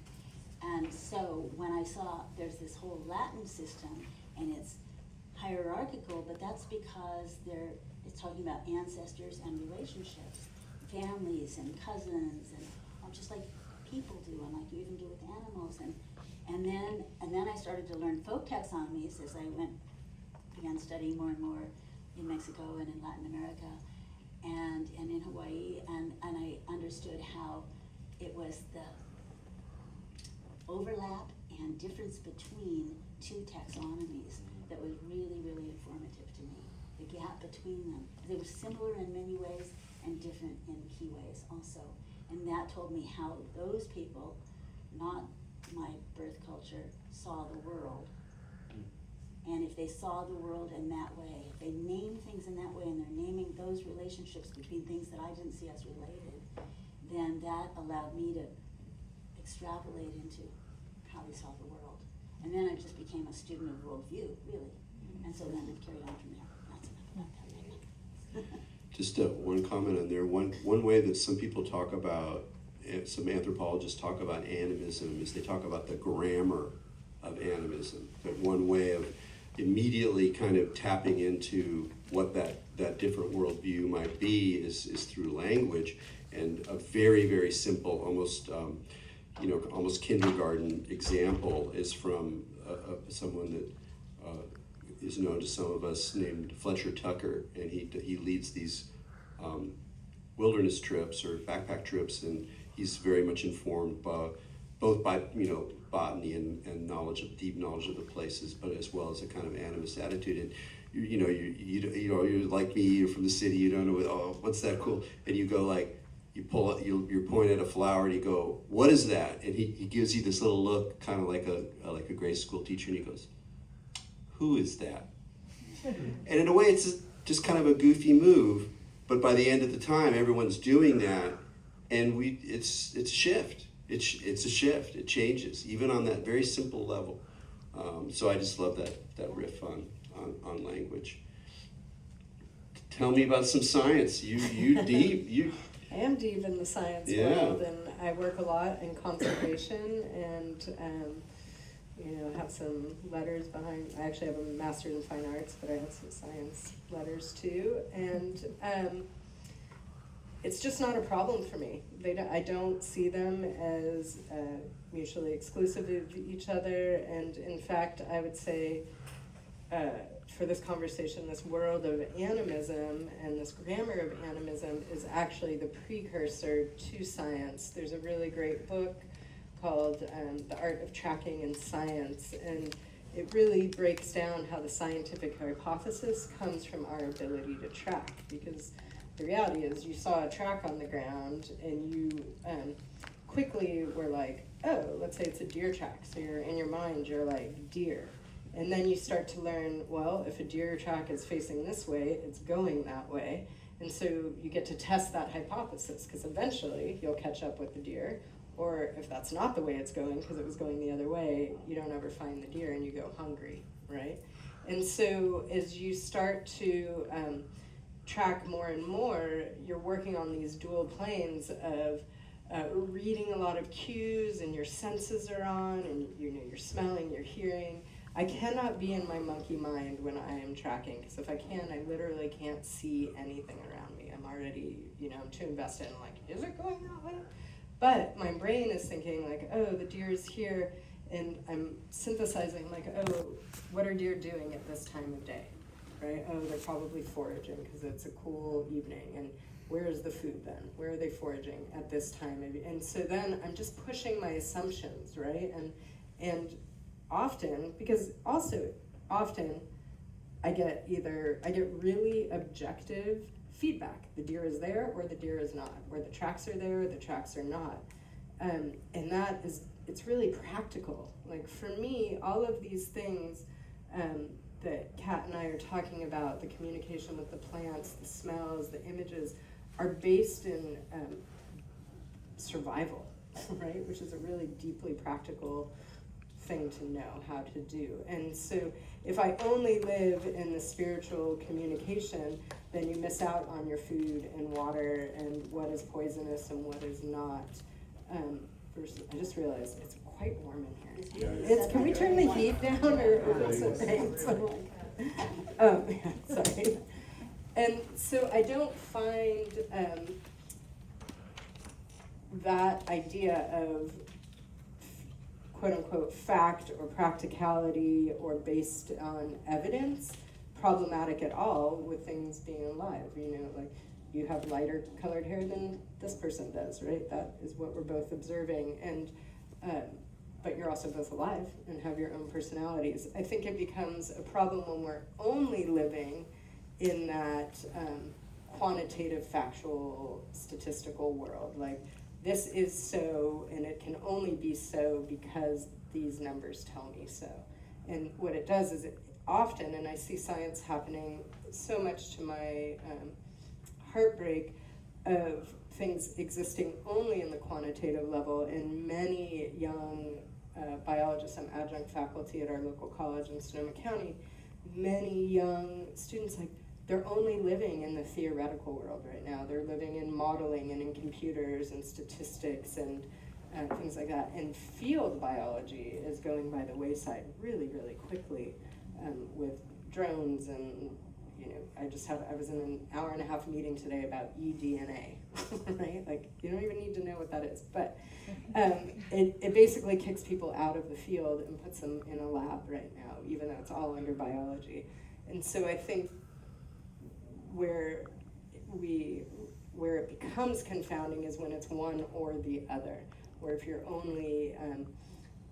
And so when I saw there's this whole Latin system, and it's hierarchical, but that's because it's talking about ancestors and relationships, families and cousins, and just like people do, and like you even do with animals. And then I started to learn folk taxonomies as I began studying more and more in Mexico and in Latin America and in Hawaii, and I understood how it was the overlap and difference between two taxonomies that was really, really informative to me. The gap between them. They were similar in many ways and different in key ways also. And that told me how those people, not my birth culture, saw the world. And if they saw the world in that way, if they named things in that way, and they're naming those relationships between things that I didn't see as related, then that allowed me to extrapolate into how they saw the world. And then I just became a student of worldview, really. And so then it carried on from there. That's enough about that. Just one comment on there. One way that some people talk about, some anthropologists talk about animism, is they talk about the grammar of animism. That one way of immediately kind of tapping into what that different worldview might be is through language. And a very, very simple, almost almost kindergarten example is from someone that is known to some of us named Fletcher Tucker, and he leads these wilderness trips or backpack trips, and he's very much informed both by botany and deep knowledge of the places, but as well as a kind of animist attitude. And you're like me, you're from the city, you don't know what's that cool, and you go like, you point at a flower and you go, what is that? And he gives you this little look, kind of like a grade school teacher, and he goes, who is that? And in a way, it's just kind of a goofy move, but by the end of the time, everyone's doing that, and it's a shift. It's a shift. It changes, even on that very simple level. So I just love that riff on language. Tell me about some science. You deep. I am deep in the science world, and I work a lot in conservation, and have some letters behind. I actually have a master's in fine arts, but I have some science letters too, and it's just not a problem for me. I don't see them as mutually exclusive of each other, and in fact, I would say for this conversation, this world of animism and this grammar of animism is actually the precursor to science. There's a really great book called The Art of Tracking in Science, and it really breaks down how the scientific hypothesis comes from our ability to track, because the reality is you saw a track on the ground and you quickly were like, oh, let's say it's a deer track. So you're in your mind, you're like, deer. And then you start to learn, well, if a deer track is facing this way, it's going that way. And so you get to test that hypothesis, because eventually you'll catch up with the deer. Or if that's not the way it's going, because it was going the other way, you don't ever find the deer and you go hungry, right? And so as you start to track more and more, you're working on these dual planes of reading a lot of cues, and your senses are on, and you're smelling, you're hearing. I cannot be in my monkey mind when I am tracking, because if I can, I literally can't see anything around me. I'm already, I'm too invested in like, is it going that way? But my brain is thinking like, oh, the deer is here, and I'm synthesizing like, oh, what are deer doing at this time of day, right? Oh, they're probably foraging because it's a cool evening, and where is the food then? Where are they foraging at this time? And so then I'm just pushing my assumptions, right? And often, because also often I get really objective feedback. The deer is there or the deer is not, or the tracks are there or the tracks are not. And it's really practical. Like for me, all of these things that Kat and I are talking about, the communication with the plants, the smells, the images, are based in survival, right? Which is a really deeply practical thing to know how to do. And so if I only live in the spiritual communication, then you miss out on your food and water and what is poisonous and what is not. I just realized it's quite warm in here. Can we turn the heat down or something? Sorry. And so I don't find that idea of quote-unquote fact or practicality or based on evidence problematic at all with things being alive. Like you have lighter colored hair than this person does, right? That is what we're both observing. And but you're also both alive and have your own personalities. I think it becomes a problem when we're only living in that quantitative, factual, statistical world. Like, this is so, and it can only be so because these numbers tell me so. And what it does is it often, and I see science happening so much to my heartbreak, of things existing only in the quantitative level, and many young biologists, I'm adjunct faculty at our local college in Sonoma County, many young students, like, they're only living in the theoretical world right now. They're living in modeling and in computers and statistics and things like that. And field biology is going by the wayside really, really quickly with drones and, I was in an hour-and-a-half meeting today about eDNA, right? Like, you don't even need to know what that is. But it basically kicks people out of the field and puts them in a lab right now, even though it's all under biology. And so I think where it becomes confounding is when it's one or the other, where if you're only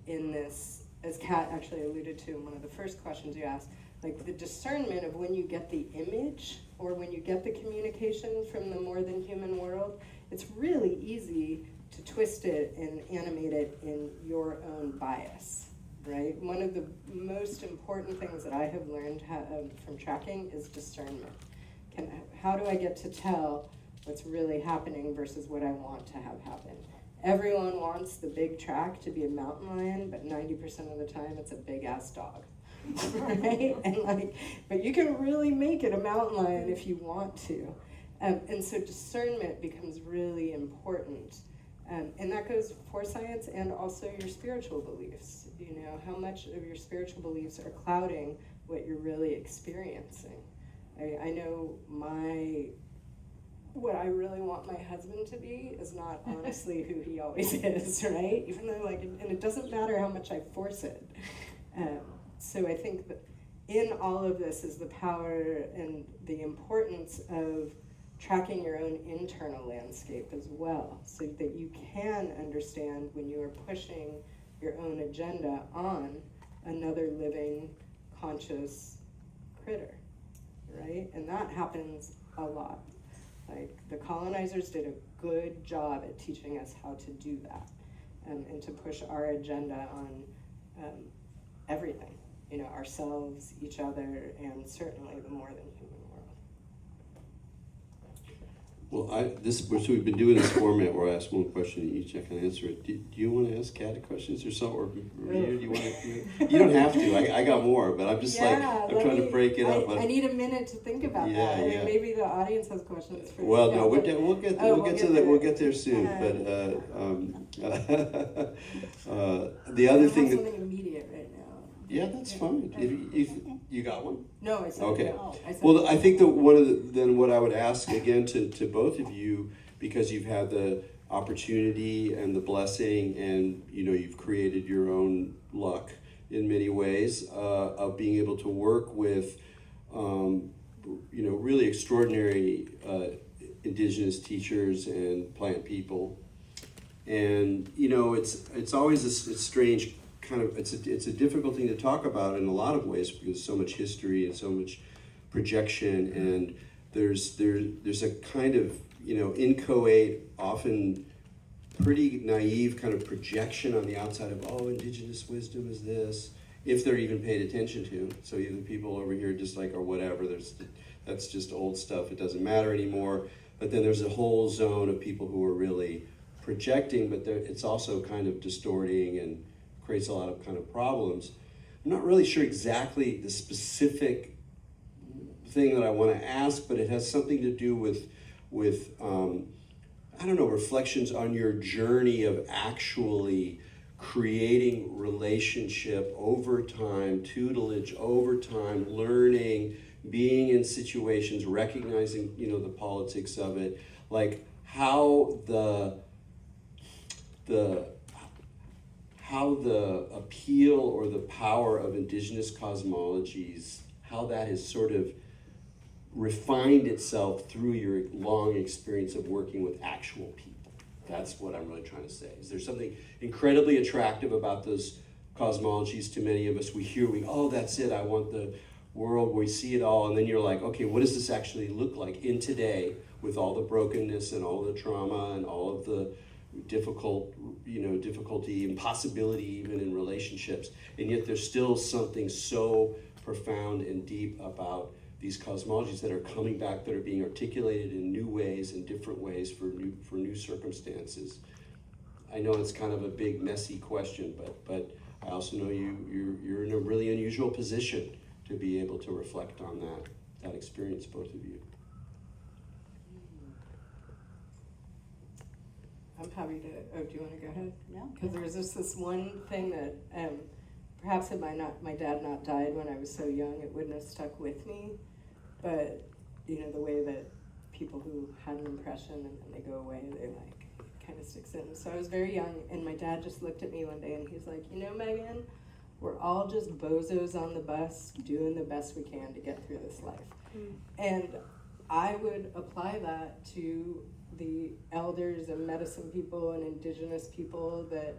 in this, as Kat actually alluded to in one of the first questions you asked, like the discernment of when you get the image or when you get the communication from the more than human world, it's really easy to twist it and animate it in your own bias, right? One of the most important things that I have learned from tracking is discernment. How do I get to tell what's really happening versus what I want to have happen? Everyone wants the big track to be a mountain lion, but 90% of the time it's a big ass dog, right? And but you can really make it a mountain lion if you want to. And so discernment becomes really important. And that goes for science and also your spiritual beliefs. How much of your spiritual beliefs are clouding what you're really experiencing. I know what I really want my husband to be is not honestly who he always is, right? Even though and it doesn't matter how much I force it. So I think that in all of this is the power and the importance of tracking your own internal landscape as well, so that you can understand when you are pushing your own agenda on another living, conscious critter, right? And that happens a lot. Like, the colonizers did a good job at teaching us how to do that, and to push our agenda on everything, you know, ourselves, each other, and certainly the more than human world. Well, so we've been doing this format where I ask one question and each I can answer it. Do you want to ask Kat questions or something, or do you want to? You don't have to. I got more, but I'm just I'm trying to break it up. I need a minute to think about that. Yeah. And maybe the audience has questions for Well, you. no, we'll get there soon. But the other thing I have something immediate right now. Yeah, that's fine. If you got one? No, I said okay. no. Well, I think that one of then what I would ask again to both of you, because you've had the opportunity and the blessing, and you know you've created your own luck in many ways of being able to work with really extraordinary indigenous teachers and plant people, and you know it's always a strange kind of it's a difficult thing to talk about in a lot of ways because there's so much history and so much projection, and there's a kind of inchoate, often pretty naive kind of projection on the outside of indigenous wisdom is this, if they're even paid attention to. So either people over here just like or whatever, that's just old stuff, it doesn't matter anymore. But then there's a whole zone of people who are really projecting, but it's also kind of distorting and creates a lot of kind of problems. I'm not really sure exactly the specific thing that I want to ask, but it has something to do with reflections on your journey of actually creating relationship over time, tutelage over time, learning, being in situations, recognizing the politics of it, like how the appeal or the power of indigenous cosmologies, how that has sort of refined itself through your long experience of working with actual people. That's what I'm really trying to say. Is there something incredibly attractive about those cosmologies to many of us? That's it, I want the world where we see it all, and then you're like, okay, what does this actually look like in today with all the brokenness and all the trauma and all of the difficulty, impossibility even in relationships, and yet there's still something so profound and deep about these cosmologies that are coming back, that are being articulated in new ways, in different ways for new circumstances. I know it's kind of a big, messy question, but I also know you're in a really unusual position to be able to reflect on that experience, both of you. I'm happy to. Oh, do you want to go ahead? No. Because there's just this one thing that perhaps had my dad not died when I was so young, it wouldn't have stuck with me. But the way that people who had an impression and then they go away, they kind of sticks in. So I was very young, and my dad just looked at me one day and he's like, Megan, we're all just bozos on the bus doing the best we can to get through this life. And I would apply that to the elders and medicine people and indigenous people that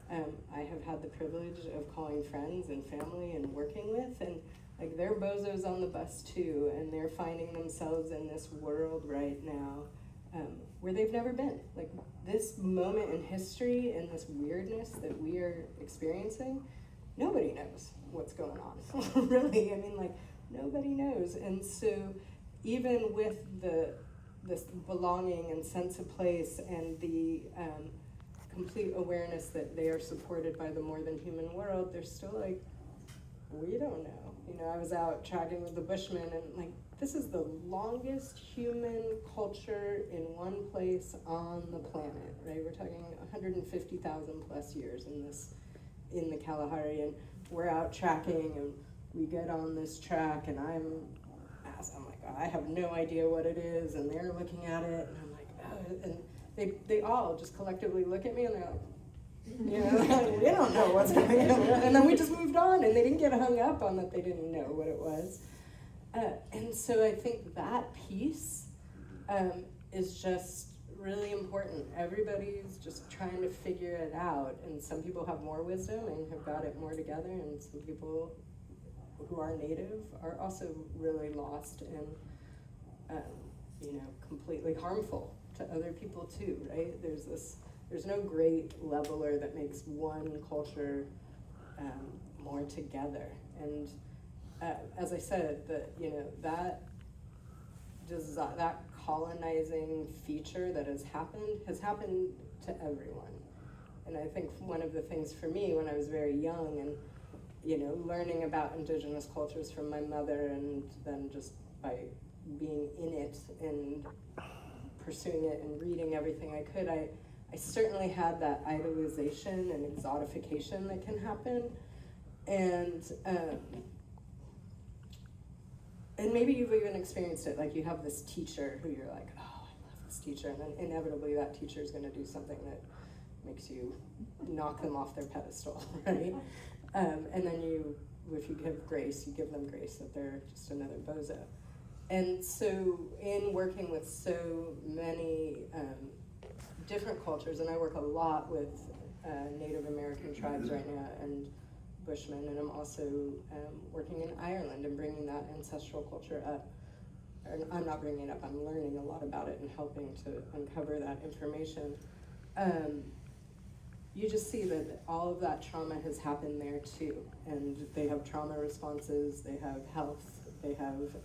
I have had the privilege of calling friends and family and working with, and they're bozos on the bus too, and they're finding themselves in this world right now where they've never been. Like this moment in history and this weirdness that we are experiencing, nobody knows what's going on. Really, nobody knows. And so even with this belonging and sense of place and the complete awareness that they are supported by the more than human world, they're still we don't know. I was out tracking with the Bushmen, and this is the longest human culture in one place on the planet, right? We're talking 150,000 plus years in the Kalahari, and we're out tracking, and we get on this track, and I'm like, I have no idea what it is, and they're looking at it, and I'm like, and they all just collectively look at me, and they're like, You know, we don't know what's going on. And then we just moved on, and they didn't get hung up on that they didn't know what it was. And so I think that piece is just really important. Everybody's just trying to figure it out, and some people have more wisdom and have got it more together, and some people who are native are also really lost and completely harmful to other people too, right? There's no great leveler that makes one culture more together. And as I said, that colonizing feature that has happened to everyone. And I think one of the things for me when I was very young and learning about indigenous cultures from my mother, and then just by being in it and pursuing it and reading everything I could, I certainly had that idolization and exotification that can happen. And maybe you've even experienced it, like you have this teacher who you're like, oh, I love this teacher, and then inevitably that teacher is going to do something that makes you knock them off their pedestal, right? And then if you give grace, you give them grace that they're just another bozo. And so in working with so many different cultures, and I work a lot with Native American tribes right now and Bushmen, and I'm also working in Ireland and bringing that ancestral culture up. Or I'm not bringing it up, I'm learning a lot about it and helping to uncover that information. You just see that all of that trauma has happened there too, and they have trauma responses, they have health, they have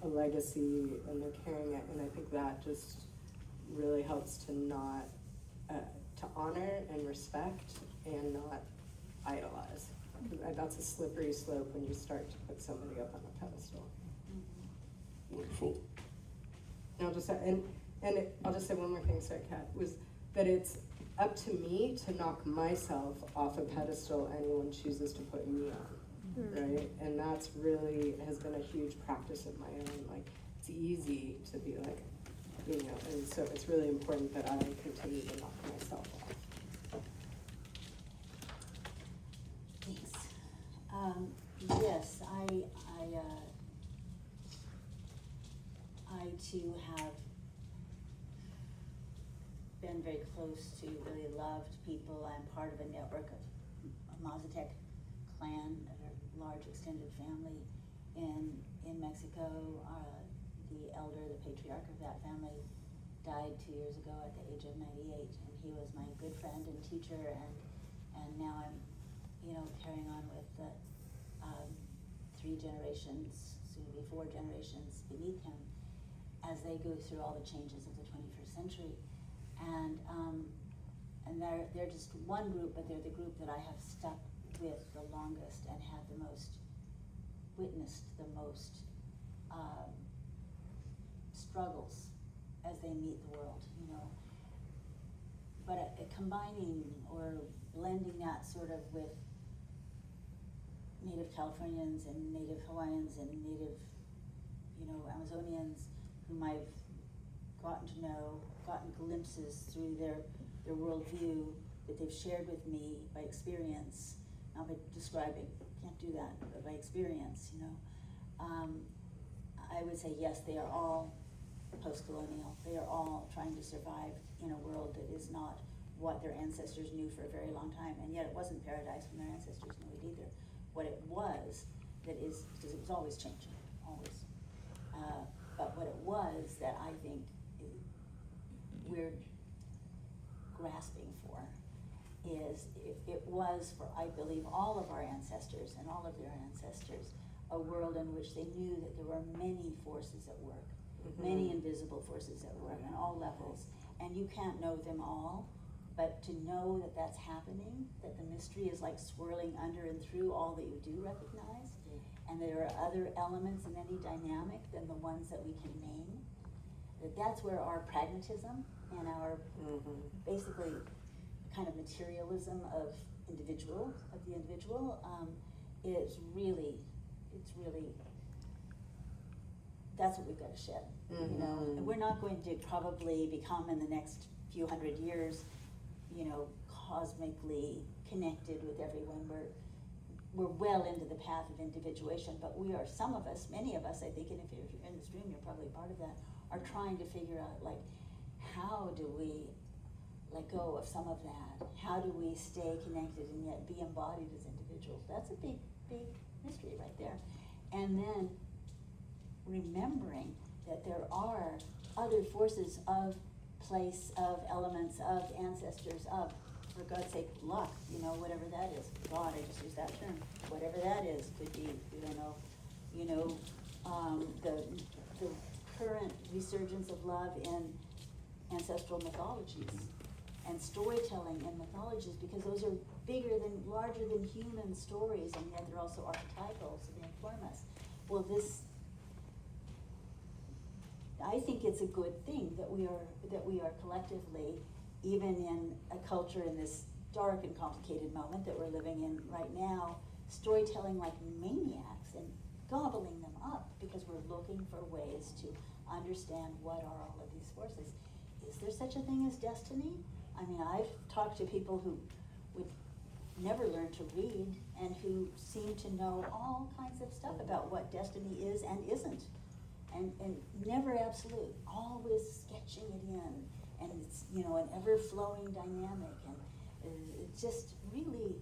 a legacy, and they're carrying it, and I think that just really helps to not, to honor and respect and not idolize. That's a slippery slope when you start to put somebody up on a pedestal. Wonderful. And I'll just say one more thing, sorry, Kat, was that it's up to me to knock myself off a pedestal anyone chooses to put me on, right? And that's really has been a huge practice of my own. Like, it's easy to be like, and so it's really important that I continue to knock myself off. Thanks. Yes, I too have been very close to really loved people. I'm part of a network of Mazatec clan, a large extended family in Mexico. The elder, the patriarch of that family, died 2 years ago at the age of 98, and he was my good friend and teacher, and now I'm carrying on with the 3 generations, soon to be 4 generations beneath him, as they go through all the changes of the 21st century. And they're just one group, but they're the group that I have stuck with the longest and had the most, witnessed the most struggles as they meet the world, But combining or blending that sort of with Native Californians and Native Hawaiians and Native, Amazonians whom I've gotten to know, gotten glimpses through their worldview that they've shared with me by experience, not by describing, can't do that, but by experience, I would say yes, they are all post-colonial. They are all trying to survive in a world that is not what their ancestors knew for a very long time, and yet it wasn't paradise when their ancestors knew it either. What it was, because it was always changing, always. But what it was that I think we're grasping for is it was for, I believe, all of our ancestors and all of their ancestors, a world in which they knew that there were many forces at work, many invisible forces at work on all levels, and you can't know them all, but to know that that's happening, that the mystery is like swirling under and through all that you do recognize, and there are other elements in any dynamic than the ones that we can name, that's where our pragmatism and our basically kind of materialism of the individual, is really, that's what we've got to shed, And we're not going to probably become in the next few hundred years cosmically connected with everyone. We're well into the path of individuation, but we are, some of us, many of us, I think, and if you're in this room, you're probably part of that, are trying to figure out, like, how do we let go of some of that? How do we stay connected and yet be embodied as individuals? That's a big, big mystery right there. And then remembering that there are other forces of place, of elements, of ancestors, of, for God's sake, luck, whatever that is. God, I just used that term. Whatever that is, could be, we don't know, the current resurgence of love in ancestral mythologies and storytelling in mythologies, because those are larger than human stories, and yet they're also archetypal, so they inform us. Well, I think it's a good thing that we are collectively, even in a culture in this dark and complicated moment that we're living in right now, storytelling like maniacs and gobbling them up, because we're looking for ways to understand what are all of these forces. Is there such a thing as destiny? I mean, I've talked to people who would never learn to read and who seem to know all kinds of stuff about what destiny is and isn't. And never absolute, always sketching it in, and it's, an ever-flowing dynamic, and it just really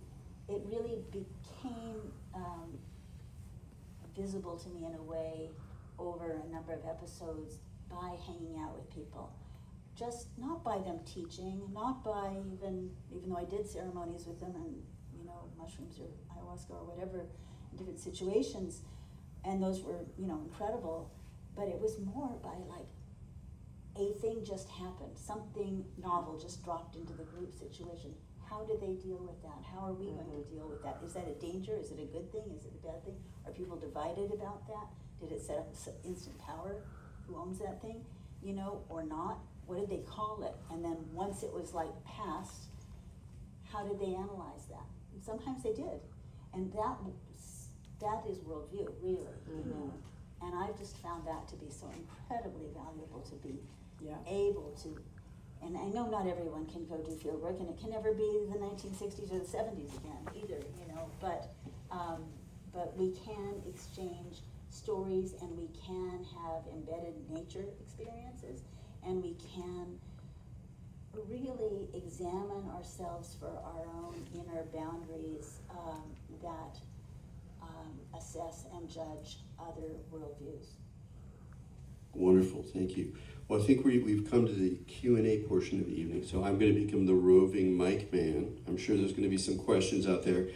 became visible to me in a way over a number of episodes by hanging out with people. Just not by them teaching, not by even though I did ceremonies with them and, mushrooms or ayahuasca or whatever, in different situations, and those were, incredible. But it was more by, like, a thing just happened, something novel just dropped into the group situation. How do they deal with that? How are we going to deal with that? Is that a danger? Is it a good thing? Is it a bad thing? Are people divided about that? Did it set up instant power? Who owns that thing? Or not? What did they call it? And then once it was, like, passed, how did they analyze that? And sometimes they did. And that is worldview, really, And I've just found that to be so incredibly valuable, to be able to, and I know not everyone can go do field work, and it can never be the 1960s or the 70s again either, but we can exchange stories, and we can have embedded nature experiences, and we can really examine ourselves for our own inner boundaries that assess and judge other worldviews. Wonderful, thank you. Well, I think we've come to the Q&A portion of the evening, so I'm going to become the roving mic man. I'm sure there's going to be some questions out there.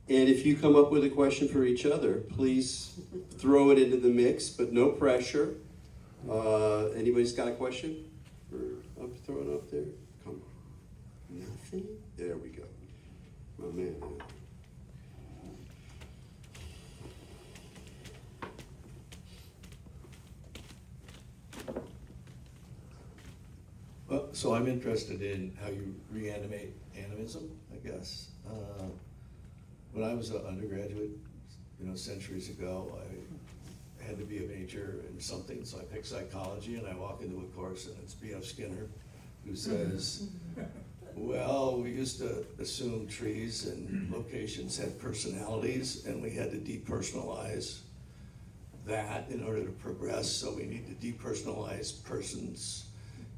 And if you come up with a question for each other, please throw it into the mix, but no pressure. Anybody's got a question? Throw it up there. Come on. Nothing? There we go. My man. So I'm interested in how you reanimate animism, I guess. When I was an undergraduate, centuries ago, I had to be a major in something, so I picked psychology, and I walk into a course, and it's B.F. Skinner, who says, well, we used to assume trees and locations had personalities, and we had to depersonalize that in order to progress, so we need to depersonalize persons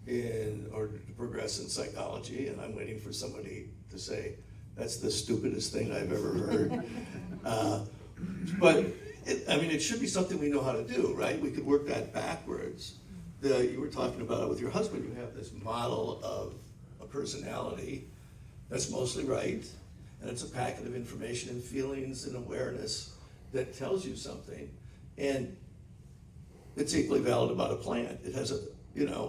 in order to progress in psychology, and I'm waiting for somebody to say, that's the stupidest thing I've ever heard. But it should be something we know how to do, right? We could work that backwards. You were talking about it with your husband. You have this model of a personality that's mostly right, and it's a packet of information and feelings and awareness that tells you something. And it's equally valid about a plant. It has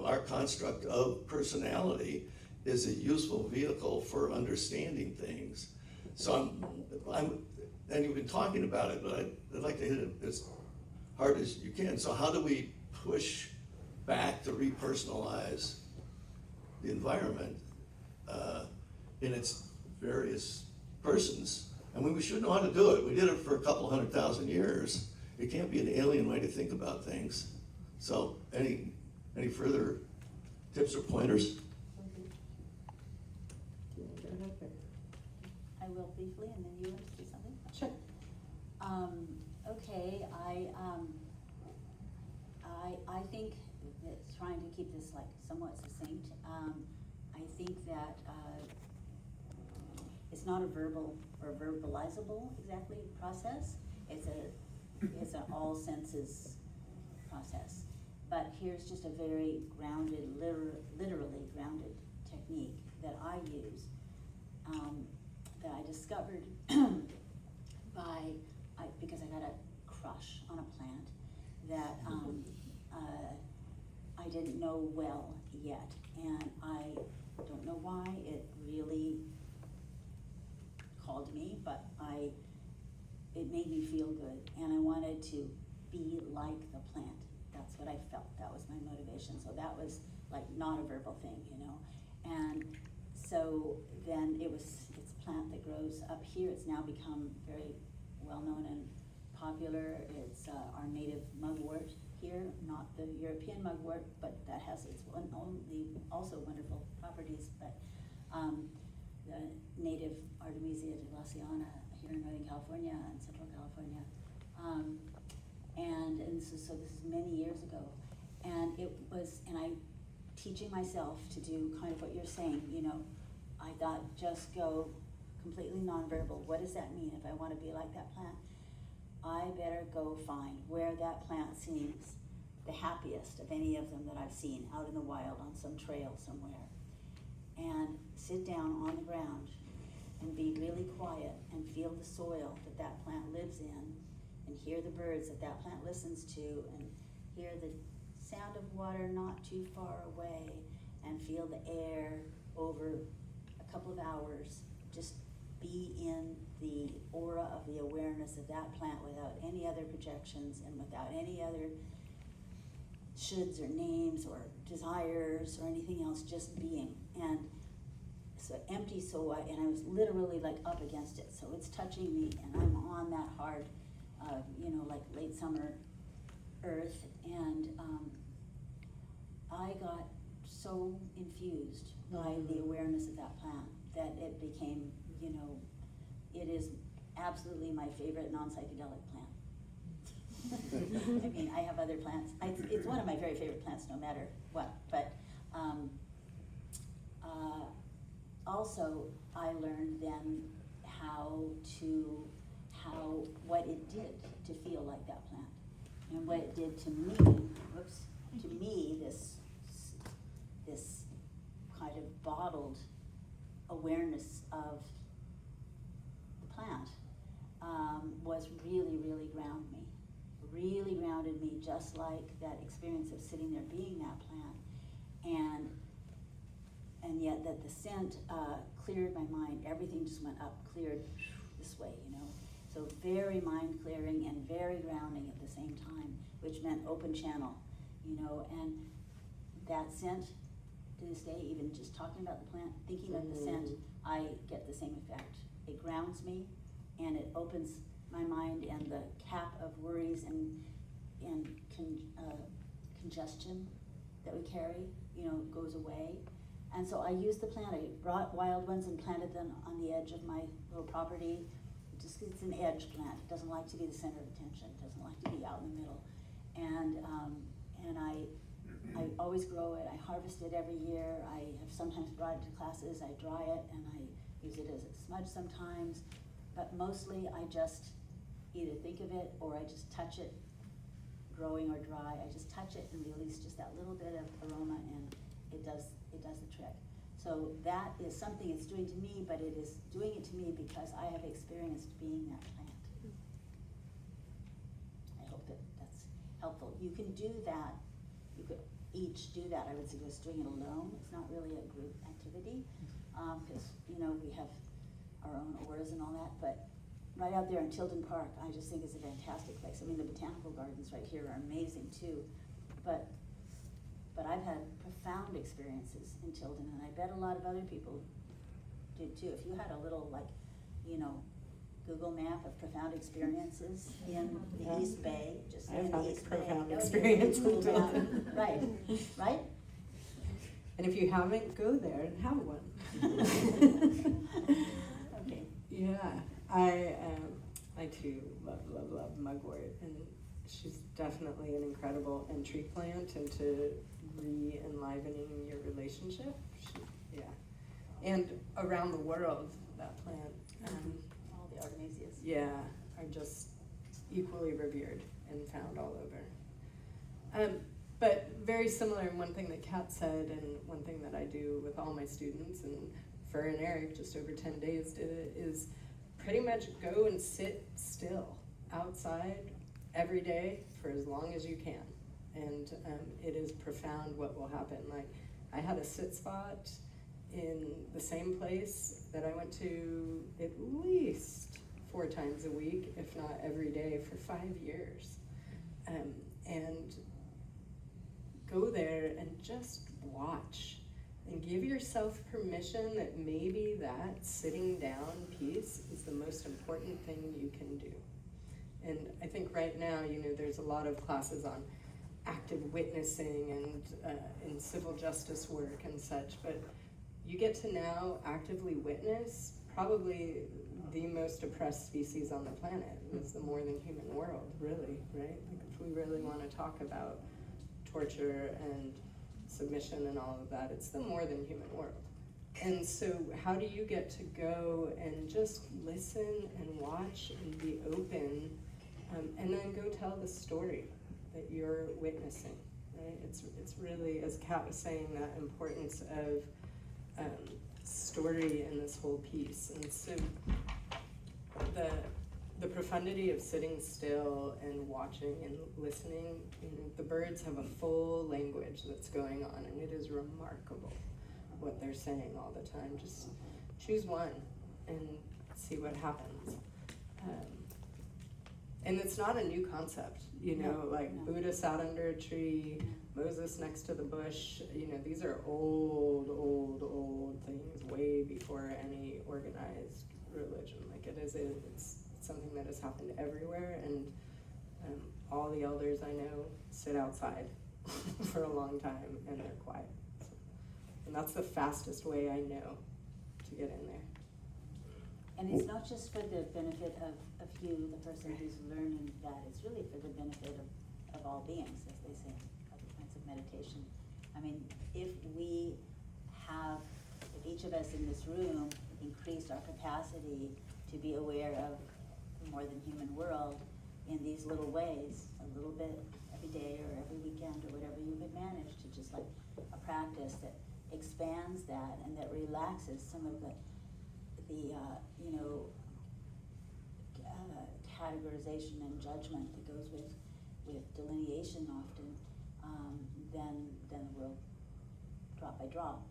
our construct of personality is a useful vehicle for understanding things. So and you've been talking about it, but I'd like to hit it as hard as you can. So how do we push back to repersonalize the environment in its various persons? I mean, we should know how to do it. We did it for a couple 100,000 years. It can't be an alien way to think about things. So any further tips or pointers? real briefly, and then you want to say something? Sure. Okay, I think that trying to keep this like somewhat succinct, I think that it's not a verbal or verbalizable exactly process. It's an all senses process. But here's just a very grounded, literally grounded technique that I use, that I discovered because I got a crush on a plant that I didn't know well yet, and I don't know why it really called me, but it made me feel good, and I wanted to be like the plant. That's what I felt. That was my motivation. So that was like not a verbal thing, you know. And so then it's a plant that grows up here. It's now become very well known and popular. It's our native mugwort here, not the European mugwort, but that has its also wonderful properties. But the native Artemisia deglasiana here in Northern California and Central California. And so this is many years ago, and I teaching myself to do kind of what you're saying, you know, I thought just go completely nonverbal. What does that mean if I want to be like that plant? I better go find where that plant seems the happiest of any of them that I've seen out in the wild on some trail somewhere, and sit down on the ground and be really quiet and feel the soil that that plant lives in, and hear the birds that that plant listens to, and hear the sound of water not too far away, and feel the air over a couple of hours. Just be in the aura of the awareness of that plant without any other projections and without any other shoulds or names or desires or anything else, just being. And so empty, and I was literally like up against it, so it's touching me, and I'm on that hard, you know, like late summer earth, and I got so infused by the awareness of that plant that it became, you know, it is absolutely my favorite non-psychedelic plant. I mean, I have other plants. It's one of my very favorite plants, no matter what. But also, I learned then what it did to feel like that plant, and what it did to me, this kind of bottled awareness of the plant was really, really really grounded me, just like that experience of sitting there being that plant, and yet that the scent cleared my mind. Everything just went up, cleared this way, you know. So very mind clearing and very grounding at the same time, which meant open channel, you know. And that scent, to this day, even just talking about the plant, thinking of the scent, I get the same effect. It grounds me, and it opens my mind, and the cap of worries and congestion that we carry, you know, goes away. And so I used the plant. I brought wild ones and planted them on the edge of my little property. It's an edge plant. It doesn't like to be the center of attention. It doesn't like to be out in the middle. And I always grow it. I harvest it every year. I have sometimes brought it to classes. I dry it, and I use it as a smudge sometimes. But mostly I just either think of it or I just touch it, growing or dry. I just touch it and release just that little bit of aroma, and it does the trick. So that is something it's doing to me, but it is doing it to me because I have experienced being that plant. I hope that that's helpful. You can do that. You could each do that. I would suggest doing it alone. It's not really a group activity, because you know, we have our own auras and all that. But right out there in Tilden Park, I just think is a fantastic place. I mean, the botanical gardens right here are amazing too. But I've had profound experiences in Tilden, and I bet a lot of other people did too. If you had a little, like, you know, Google map of profound experiences in the East Bay, just in the East Bay. Profound experience in Tilden. Right, right? And if you haven't, go there and have one. Okay. You Yeah, I too love mugwort, and she's definitely an incredible entry plant into re-enlivening your relationship. Yeah, and around the world, that plant, All the Artemisias. yeah, are just equally revered and found all over. But very similar, and one thing that Kat said, and one thing that I do with all my students, and Fur and Erik just over 10 days did it, is pretty much go and sit still outside every day for as long as you can. And it is profound what will happen. Like, I had a sit spot in the same place that I went to at least 4 times a week, if not every day, for 5 years. And go there and just watch and give yourself permission that maybe that sitting down piece is the most important thing you can do. And I think right now, there's a lot of classes on active witnessing and in civil justice work and such, but you get to now actively witness probably the most oppressed species on the planet. Is the more than human world, really, right? Like, if we really want to talk about torture and submission and all of that, it's the more than human world. And so how do you get to go and just listen and watch and be open, and then go tell the story that you're witnessing, right? It's really, as Kat was saying, that importance of story in this whole piece. And so the profundity of sitting still and watching and listening, the birds have a full language that's going on, and it is remarkable what they're saying all the time. Just choose one and see what happens. And it's not a new concept, like No. Buddha sat under a tree, Moses next to the bush. These are old things, way before any organized religion. Like, it's something that has happened everywhere, and all the elders I know sit outside for a long time, and they're quiet. And that's the fastest way I know to get in there. And it's not just for the benefit of you, the person who's learning that, it's really for the benefit of all beings, as they say in other kinds of meditation. I mean, if each of us in this room increased our capacity to be aware of the more than human world in these little ways, a little bit every day or every weekend or whatever you could manage, to just like a practice that expands that and that relaxes some of the categorization and judgment that goes with delineation often, then the world, drop by drop,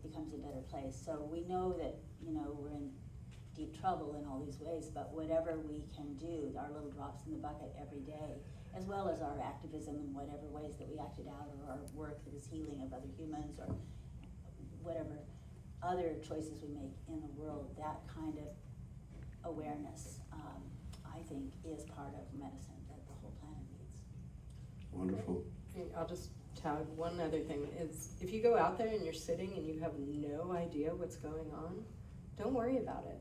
becomes a better place. So we know that, we're in deep trouble in all these ways, but whatever we can do, our little drops in the bucket every day, as well as our activism in whatever ways that we acted out, or our work that is healing of other humans, or whatever other choices we make in the world, that kind of awareness, I think, is part of medicine that the whole planet needs. Wonderful. I'll just tag one other thing, is if you go out there and you're sitting and you have no idea what's going on, don't worry about it.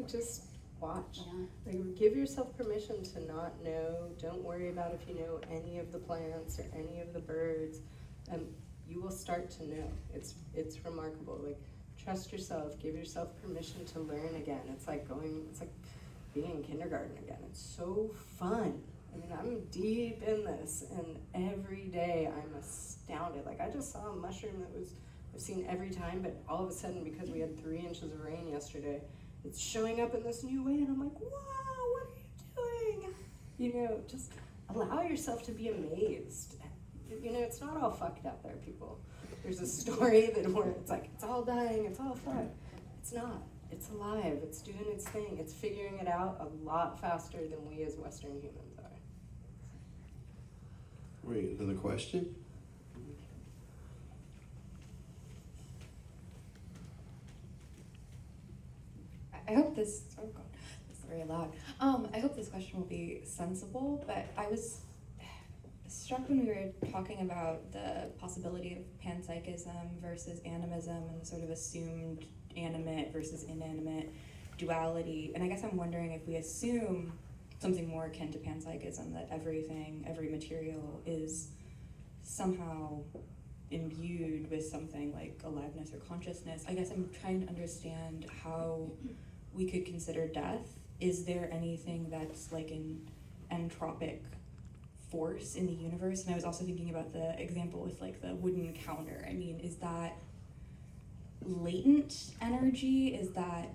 Just watch. Yeah. Like, give yourself permission to not know. Don't worry about if you know any of the plants or any of the birds. You will start to know. It's remarkable. Like, trust yourself. Give yourself permission to learn again. It's like being in kindergarten again. It's so fun. I mean, I'm deep in this, and every day I'm astounded. Like, I just saw a mushroom that I've seen every time, but all of a sudden, because we had 3 inches of rain yesterday, it's showing up in this new way, and I'm like, wow, what are you doing? Just allow yourself to be amazed. It's not all fucked up there, people. There's a story where it's like, it's all dying, it's all fucked. It's not. It's alive. It's doing its thing. It's figuring it out a lot faster than we as Western humans are. Wait, another question? I hope this, oh god, that's very loud. I hope this question will be sensible, but I was struck when we were talking about the possibility of panpsychism versus animism and sort of assumed animate versus inanimate. duality, and I guess I'm wondering if we assume something more akin to panpsychism, that everything, every material is somehow imbued with something like aliveness or consciousness. I guess I'm trying to understand how we could consider death. Is there anything that's like an entropic force in the universe? And I was also thinking about the example with like the wooden counter. I mean, is that latent energy? Is that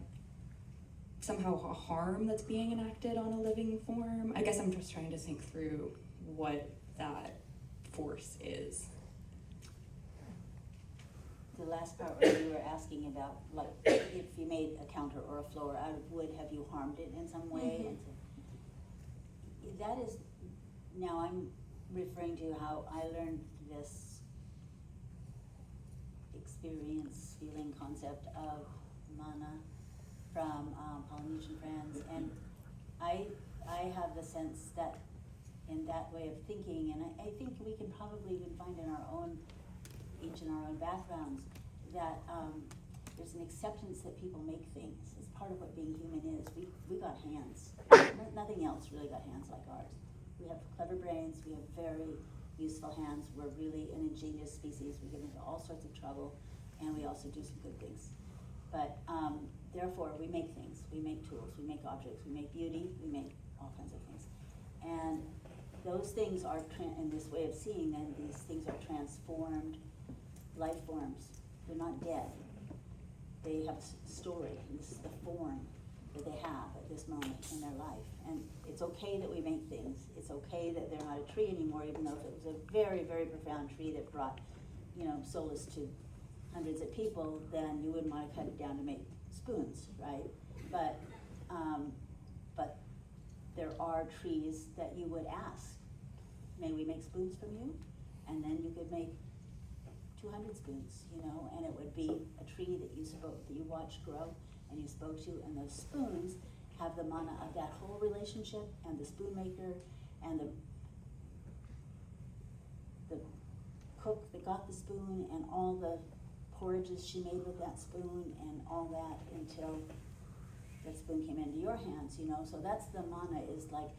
somehow a harm that's being enacted on a living form? I guess I'm just trying to think through what that force is. The last part where you were asking about, like, if you made a counter or a floor out of wood, have you harmed it in some way? And that is, now I'm referring to how I learned this experience, feeling concept of mana from Polynesian friends, and I have the sense that in that way of thinking, and I think we can probably even find in our own, each in our own backgrounds, that there's an acceptance that people make things. It's part of what being human is. We got hands. Nothing else really got hands like ours. We have clever brains, we have very useful hands, we're really an ingenious species, we get into all sorts of trouble, and we also do some good things. But therefore, we make things, we make tools, we make objects, we make beauty, we make all kinds of things. And those things are, in this way of seeing them, these things are transformed life forms. They're not dead. They have a story, and this is the form that they have at this moment in their life. And it's okay that we make things. It's okay that they're not a tree anymore, even though if it was a very, very profound tree that brought, solace to hundreds of people, then you wouldn't want to cut it down to make spoons, right? But there are trees that you would ask, may we make spoons from you? And then you could make 200 spoons, and it would be a tree that you watched grow and you spoke to, and those spoons have the mana of that whole relationship, and the spoon maker and the cook that got the spoon, and all the porridges she made with that spoon, and all that until that spoon came into your hands, So that's the mana, is like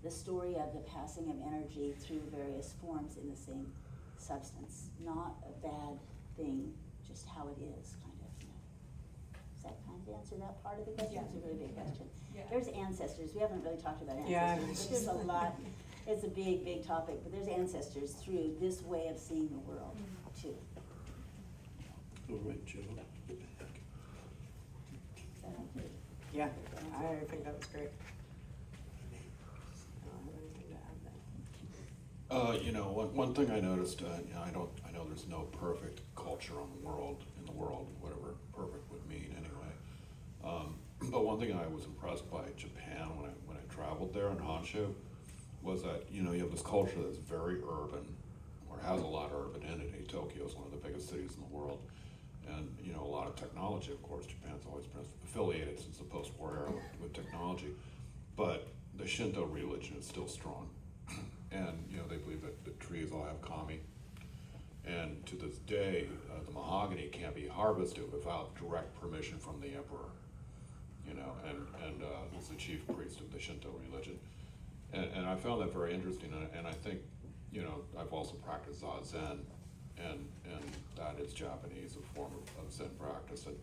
the story of the passing of energy through various forms in the same substance. Not a bad thing, just how it is, kind of. Does that kind of answer that part of the question? It's a really big question. Yeah. There's ancestors. We haven't really talked about Yeah. ancestors, but there's a lot. It's a big, big topic, but there's ancestors through this way of seeing the world, too. All right, Joe. Is that okay? Yeah, I think that was great. I don't have anything to add there. One thing I noticed, I know there's no perfect culture in the world, whatever perfect would mean anyway. But one thing I was impressed by Japan when I traveled there in Honshu was that, you have this culture that's very urban, or has a lot of urbanity. Tokyo is one of the biggest cities in the world. And, a lot of technology, of course. Japan's always been affiliated since the post-war era with technology. But the Shinto religion is still strong. And, they believe that the trees all have kami. And to this day, the mahogany can't be harvested without direct permission from the emperor. And he's the chief priest of the Shinto religion. And I found that very interesting. And I think, I've also practiced Zazen. And that is Japanese, a form of Zen practice. And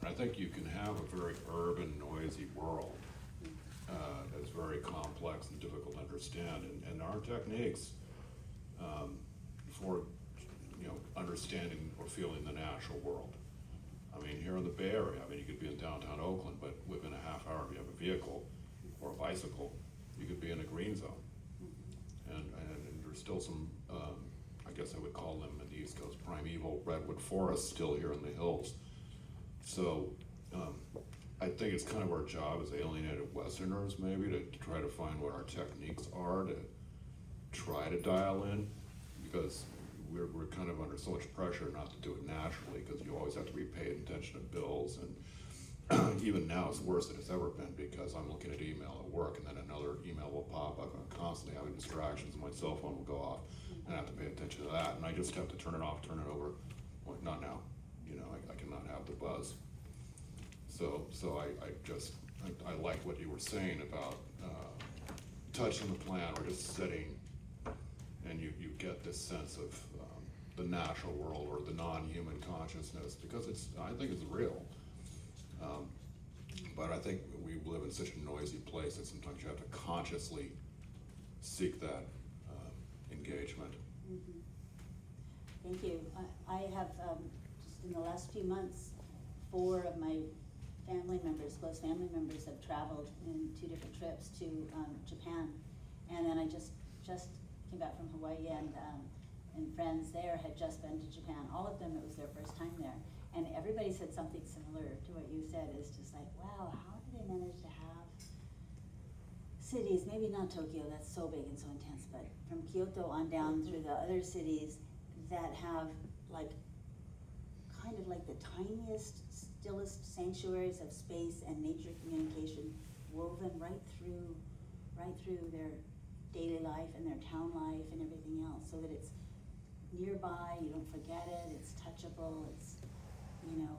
I think you can have a very urban, noisy world that's very complex and difficult to understand. And our techniques for understanding or feeling the natural world. I mean, here in the Bay Area, you could be in downtown Oakland, but within a half hour, if you have a vehicle or a bicycle, you could be in a green zone. And there's still some, I guess I would call them in the East Coast primeval redwood forests still here in the hills. So I think it's kind of our job as alienated Westerners maybe to try to find what our techniques are, to try to dial in, because we're kind of under so much pressure not to do it naturally, because you always have to be paying attention to bills, and even now it's worse than it's ever been, because I'm looking at email at work and then another email will pop up, and I'm constantly having distractions and my cell phone will go off, and I have to pay attention to that, and I just have to turn it off, turn it over. Well, not now, I cannot have the buzz. So So I like what you were saying about touching the plant or just sitting, and you get this sense of the natural world or the non-human consciousness, because I think it's real. But I think we live in such a noisy place that sometimes you have to consciously seek that engagement. Mhm. Thank you. I have, just in the last few months, 4 of my family members, close family members, have traveled in 2 different trips to Japan. And then I just came back from Hawaii, and friends there had just been to Japan. All of them, it was their first time there. And everybody said something similar to what you said. It's just like, wow, how do they manage to have cities, maybe not Tokyo, that's so big and so intense, but from Kyoto on down through the other cities that have like, kind of like the tiniest, stillest sanctuaries of space and nature communication woven right through their daily life and their town life and everything else, so that it's nearby, you don't forget it, it's touchable, it's, you know,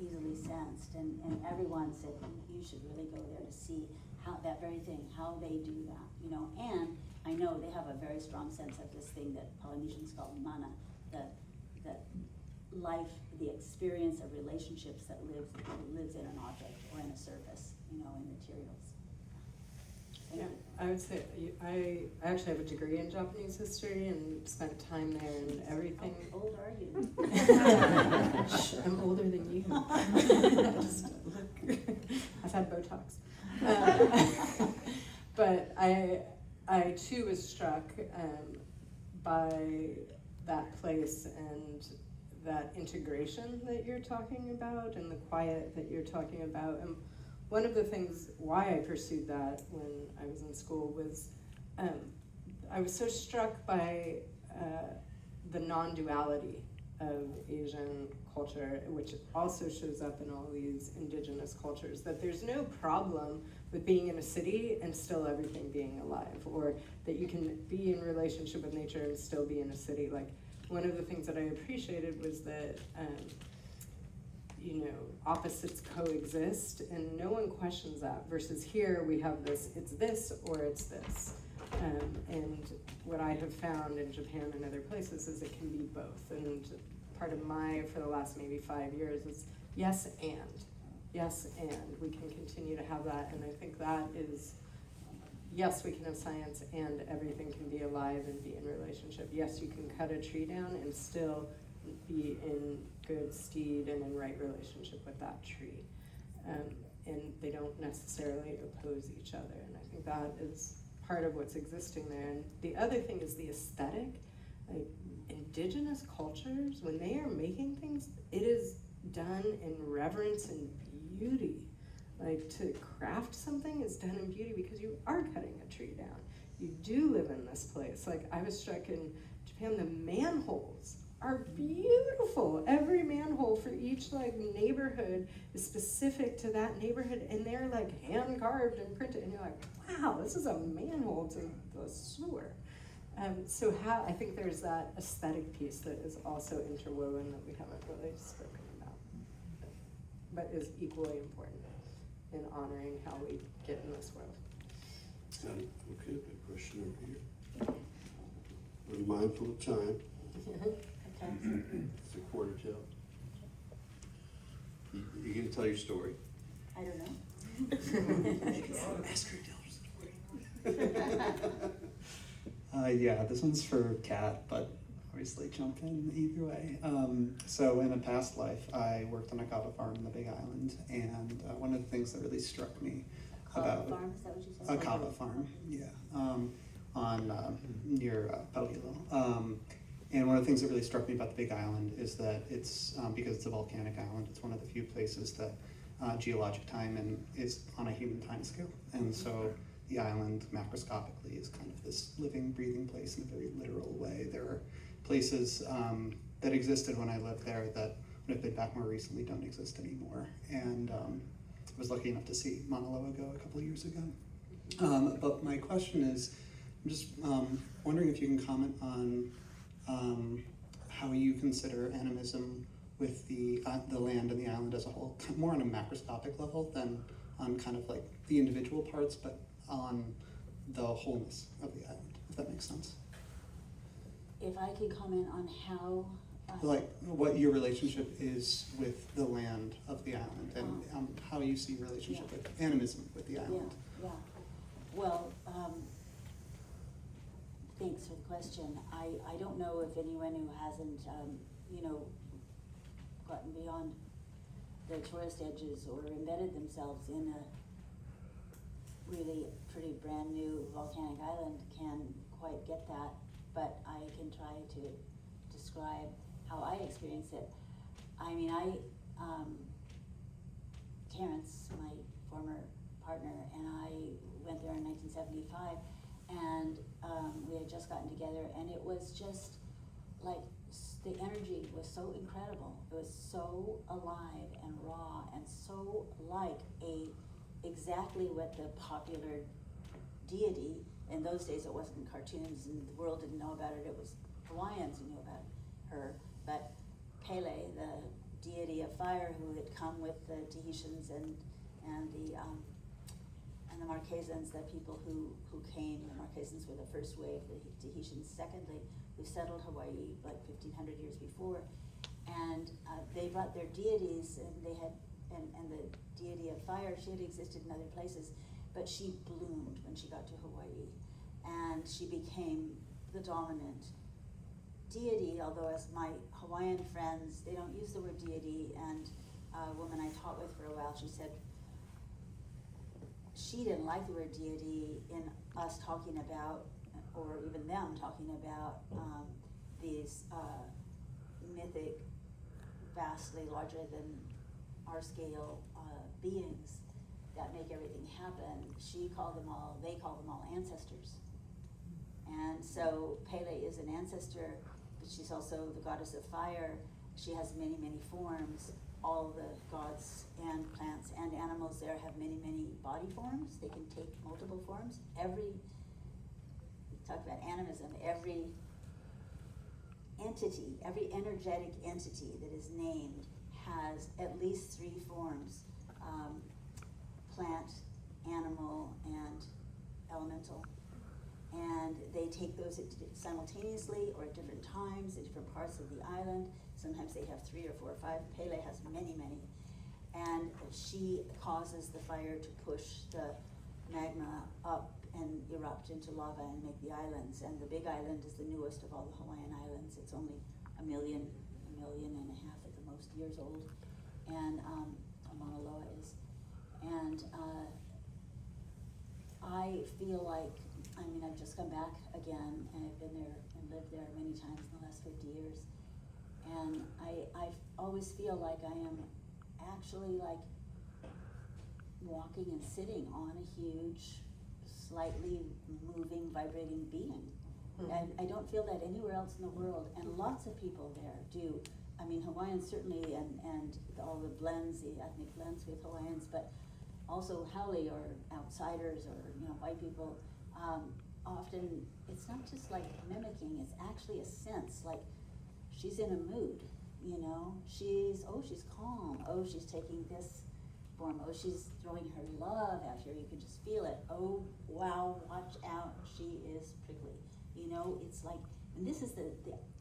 easily sensed, and everyone said you should really go there to see how that very thing, how they do that, you know. And I know they have a very strong sense of this thing that Polynesians call mana, the life, the experience of relationships that lives in an object or in a surface, you know, in materials. Thank Yeah, you. I would say I actually have a degree in Japanese history and spent time there and everything. How old are you? I'm older than you. Just look, I've had Botox. But I too was struck by that place and that integration that you're talking about and the quiet that you're talking about. And one of the things why I pursued that when I was in school was I was so struck by the non-duality of Asian culture, which also shows up in all these indigenous cultures, that there's no problem with being in a city and still everything being alive, or that you can be in relationship with nature and still be in a city. Like, one of the things that I appreciated was that you know, opposites coexist and no one questions that, versus here we have this, it's this or it's this. And what I have found in Japan and other places is it can be both. And part of for the last maybe 5 years is yes and we can continue to have that. And I think that is, yes, we can have science and everything can be alive and be in relationship. Yes, you can cut a tree down and still be in good stead and in right relationship with that tree. And they don't necessarily oppose each other. And I think that is part of what's existing there. And the other thing is the aesthetic. Like, indigenous cultures, when they are making things, it is done in reverence and beauty. Like, to craft something is done in beauty because you are cutting a tree down. You do live in this place. Like, I was struck in Japan, the manholes are beautiful. Every manhole for each like neighborhood is specific to that neighborhood, and they're like hand carved and printed, and you're like, wow, this is a manhole to the sewer. So I think there's that aesthetic piece that is also interwoven that we haven't really spoken about, but is equally important in honoring how we get in this world. Okay, big question over here. We're mindful of time. It's a 1:45. You gonna tell your story? I don't know. Ask her to tell her story. Yeah, this one's for Kat, but obviously jump in either way. So in a past life, I worked on a kava farm in the Big Island, and one of the things that really struck me about Farm, is that what you said? a kava farm, yeah, on near Paulilo. And one of the things that really struck me about the Big Island is that it's, because it's a volcanic island, it's one of the few places that geologic time is on a human time scale. And so the island macroscopically is kind of this living, breathing place in a very literal way. There are places that existed when I lived there that, when I've been back more recently, don't exist anymore. And I was lucky enough to see Mauna Loa go a couple of years ago. But my question is, I'm just wondering if you can comment on how you consider animism with the land and the island as a whole, more on a macroscopic level than on kind of like the individual parts, but on the wholeness of the island, if that makes sense. If I could comment on how. Like what your relationship is with the land of the island, and how you see your relationship with animism with the island. Yeah. Well, thanks for the question. I don't know if anyone who hasn't, gotten beyond the tourist edges or embedded themselves in a really pretty brand new volcanic island can quite get that, but I can try to describe how I experience it. I mean, Terrence, my former partner, and I went there in 1975, and we had just gotten together, and it was just like, the energy was so incredible. It was so alive and raw and so like exactly what the popular deity, in those days it wasn't cartoons and the world didn't know about it, it was Hawaiians who knew about her, but Pele, the deity of fire who had come with the Tahitians and the Marquesans, the people who came. The Marquesans were the first wave, the Tahitians secondly, who settled Hawaii like 1,500 years before. And they brought their deities, and they had, and the deity of fire, she had existed in other places, but she bloomed when she got to Hawaii. And she became the dominant deity, although as my Hawaiian friends, they don't use the word deity, and a woman I taught with for a while, she said, she didn't like the word deity in us talking about, or even them talking about, these mythic, vastly larger than our scale beings that make everything happen. They call them all ancestors. And so Pele is an ancestor, but she's also the goddess of fire. She has many, many forms. All the gods and plants and animals there have many, many body forms. They can take multiple forms. Talk about animism, every entity, every energetic entity that is named has at least 3 forms, plant, animal, and elemental. And they take those simultaneously or at different times in different parts of the island. Sometimes they have 3 or 4 or 5. Pele has many, many. And she causes the fire to push the magma up and erupt into lava and make the islands. And the Big Island is the newest of all the Hawaiian islands. It's only a million and a half at the most years old. And Mauna Loa is. And I feel like, I've just come back again, and I've been there and lived there many times in the last 50 years. And I always feel like I am actually like walking and sitting on a huge, slightly moving, vibrating being. And I don't feel that anywhere else in the world, and lots of people there do. Hawaiians certainly, and all the blends, the ethnic blends with Hawaiians, but also haole or outsiders or white people. Often it's not just like mimicking, it's actually a sense, like she's in a mood, she's calm, she's taking this form, she's throwing her love out here, you can just feel it, wow, watch out, she is prickly, it's like, and this is the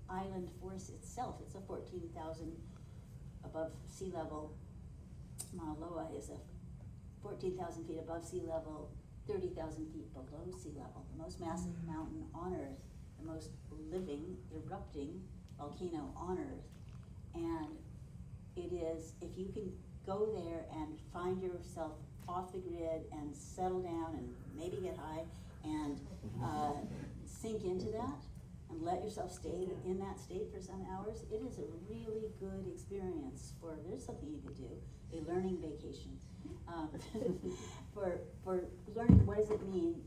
island force itself. It's a 14,000 above sea level. Mauna Loa is a 14,000 feet above sea level, 30,000 feet below sea level, the most massive mountain on Earth, the most living, erupting volcano on Earth. And it is, if you can go there and find yourself off the grid and settle down and maybe get high and sink into that and let yourself stay in that state for some hours, it is a really good experience. There's something you could do, a learning vacation. For learning, what does it mean,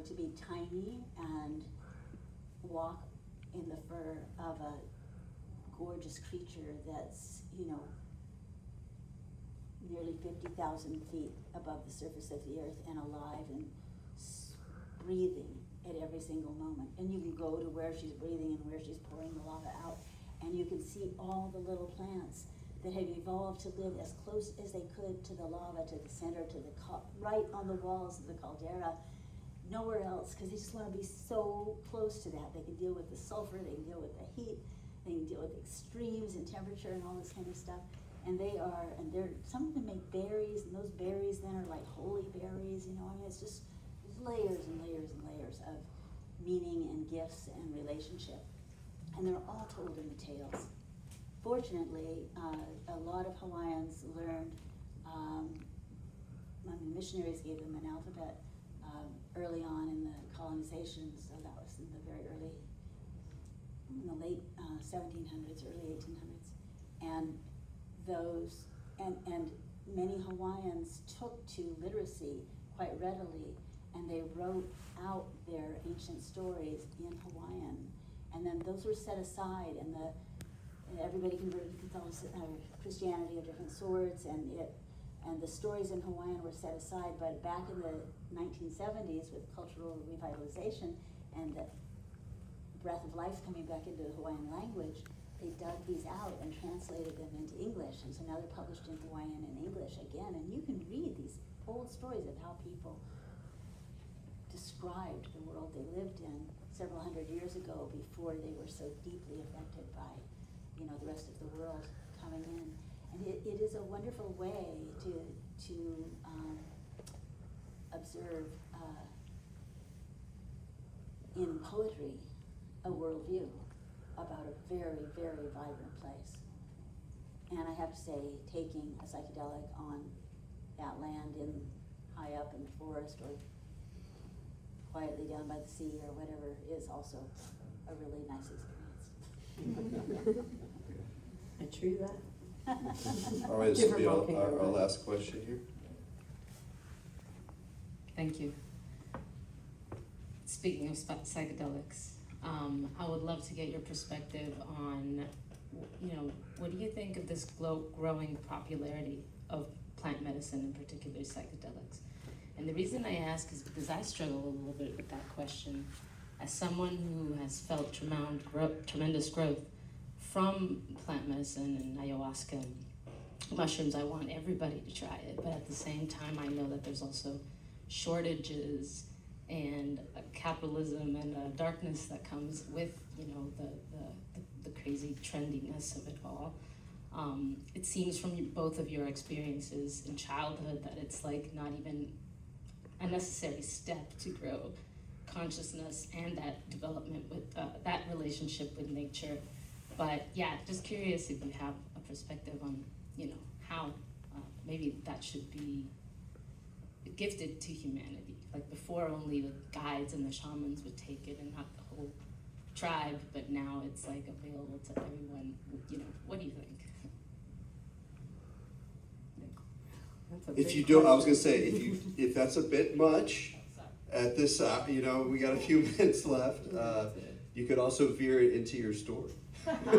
to be tiny and walk in the fur of a gorgeous creature that's, nearly 50,000 feet above the surface of the earth and alive and breathing at every single moment. And you can go to where she's breathing and where she's pouring the lava out, and you can see all the little plants that have evolved to live as close as they could to the lava, to the center, to the right on the walls of the caldera, nowhere else, because they just want to be so close to that. They can deal with the sulfur, they can deal with the heat, they can deal with extremes in temperature and all this kind of stuff. And some of them make berries, and those berries then are like holy berries, you know. I mean, it's just layers and layers and layers of meaning and gifts and relationship. And they're all told in the tales. Fortunately, a lot of Hawaiians learned, missionaries gave them an alphabet early on in the colonization, so that was in the very early, in the late 1700s, early 1800s. And and many Hawaiians took to literacy quite readily, and they wrote out their ancient stories in Hawaiian. And then those were set aside, and everybody converted to Christianity of different sorts, and the stories in Hawaiian were set aside. But back in the 1970s, with cultural revitalization and the breath of life coming back into the Hawaiian language, they dug these out and translated them into English, and so now they're published in Hawaiian and English again. And you can read these old stories of how people described the world they lived in several hundred years ago, before they were so deeply affected by, the rest of the world coming in. And it is a wonderful way to observe in poetry a worldview about a very, very vibrant place. And I have to say, taking a psychedelic on that land high up in the forest, or quietly down by the sea, or whatever, is also a really nice experience. I true that. All right, this will be our last question here. Thank you. Speaking of psychedelics, I would love to get your perspective on, what do you think of this growing popularity of plant medicine, in particular psychedelics? And the reason I ask is because I struggle a little bit with that question. As someone who has felt tremendous growth from plant medicine and ayahuasca and mushrooms, I want everybody to try it. But at the same time, I know that there's also shortages and capitalism and a darkness that comes with, the crazy trendiness of it all. It seems from both of your experiences in childhood that it's like not even a necessary step to grow consciousness and that development with that relationship with nature. But yeah, just curious if you have a perspective on, how maybe that should be gifted to humanity. Like before, only the guides and the shamans would take it and not the whole tribe, but now it's like available to everyone. What do you think? If you do, I was gonna say, if that's a bit much at this, we got a few minutes left. You could also veer it into your story. And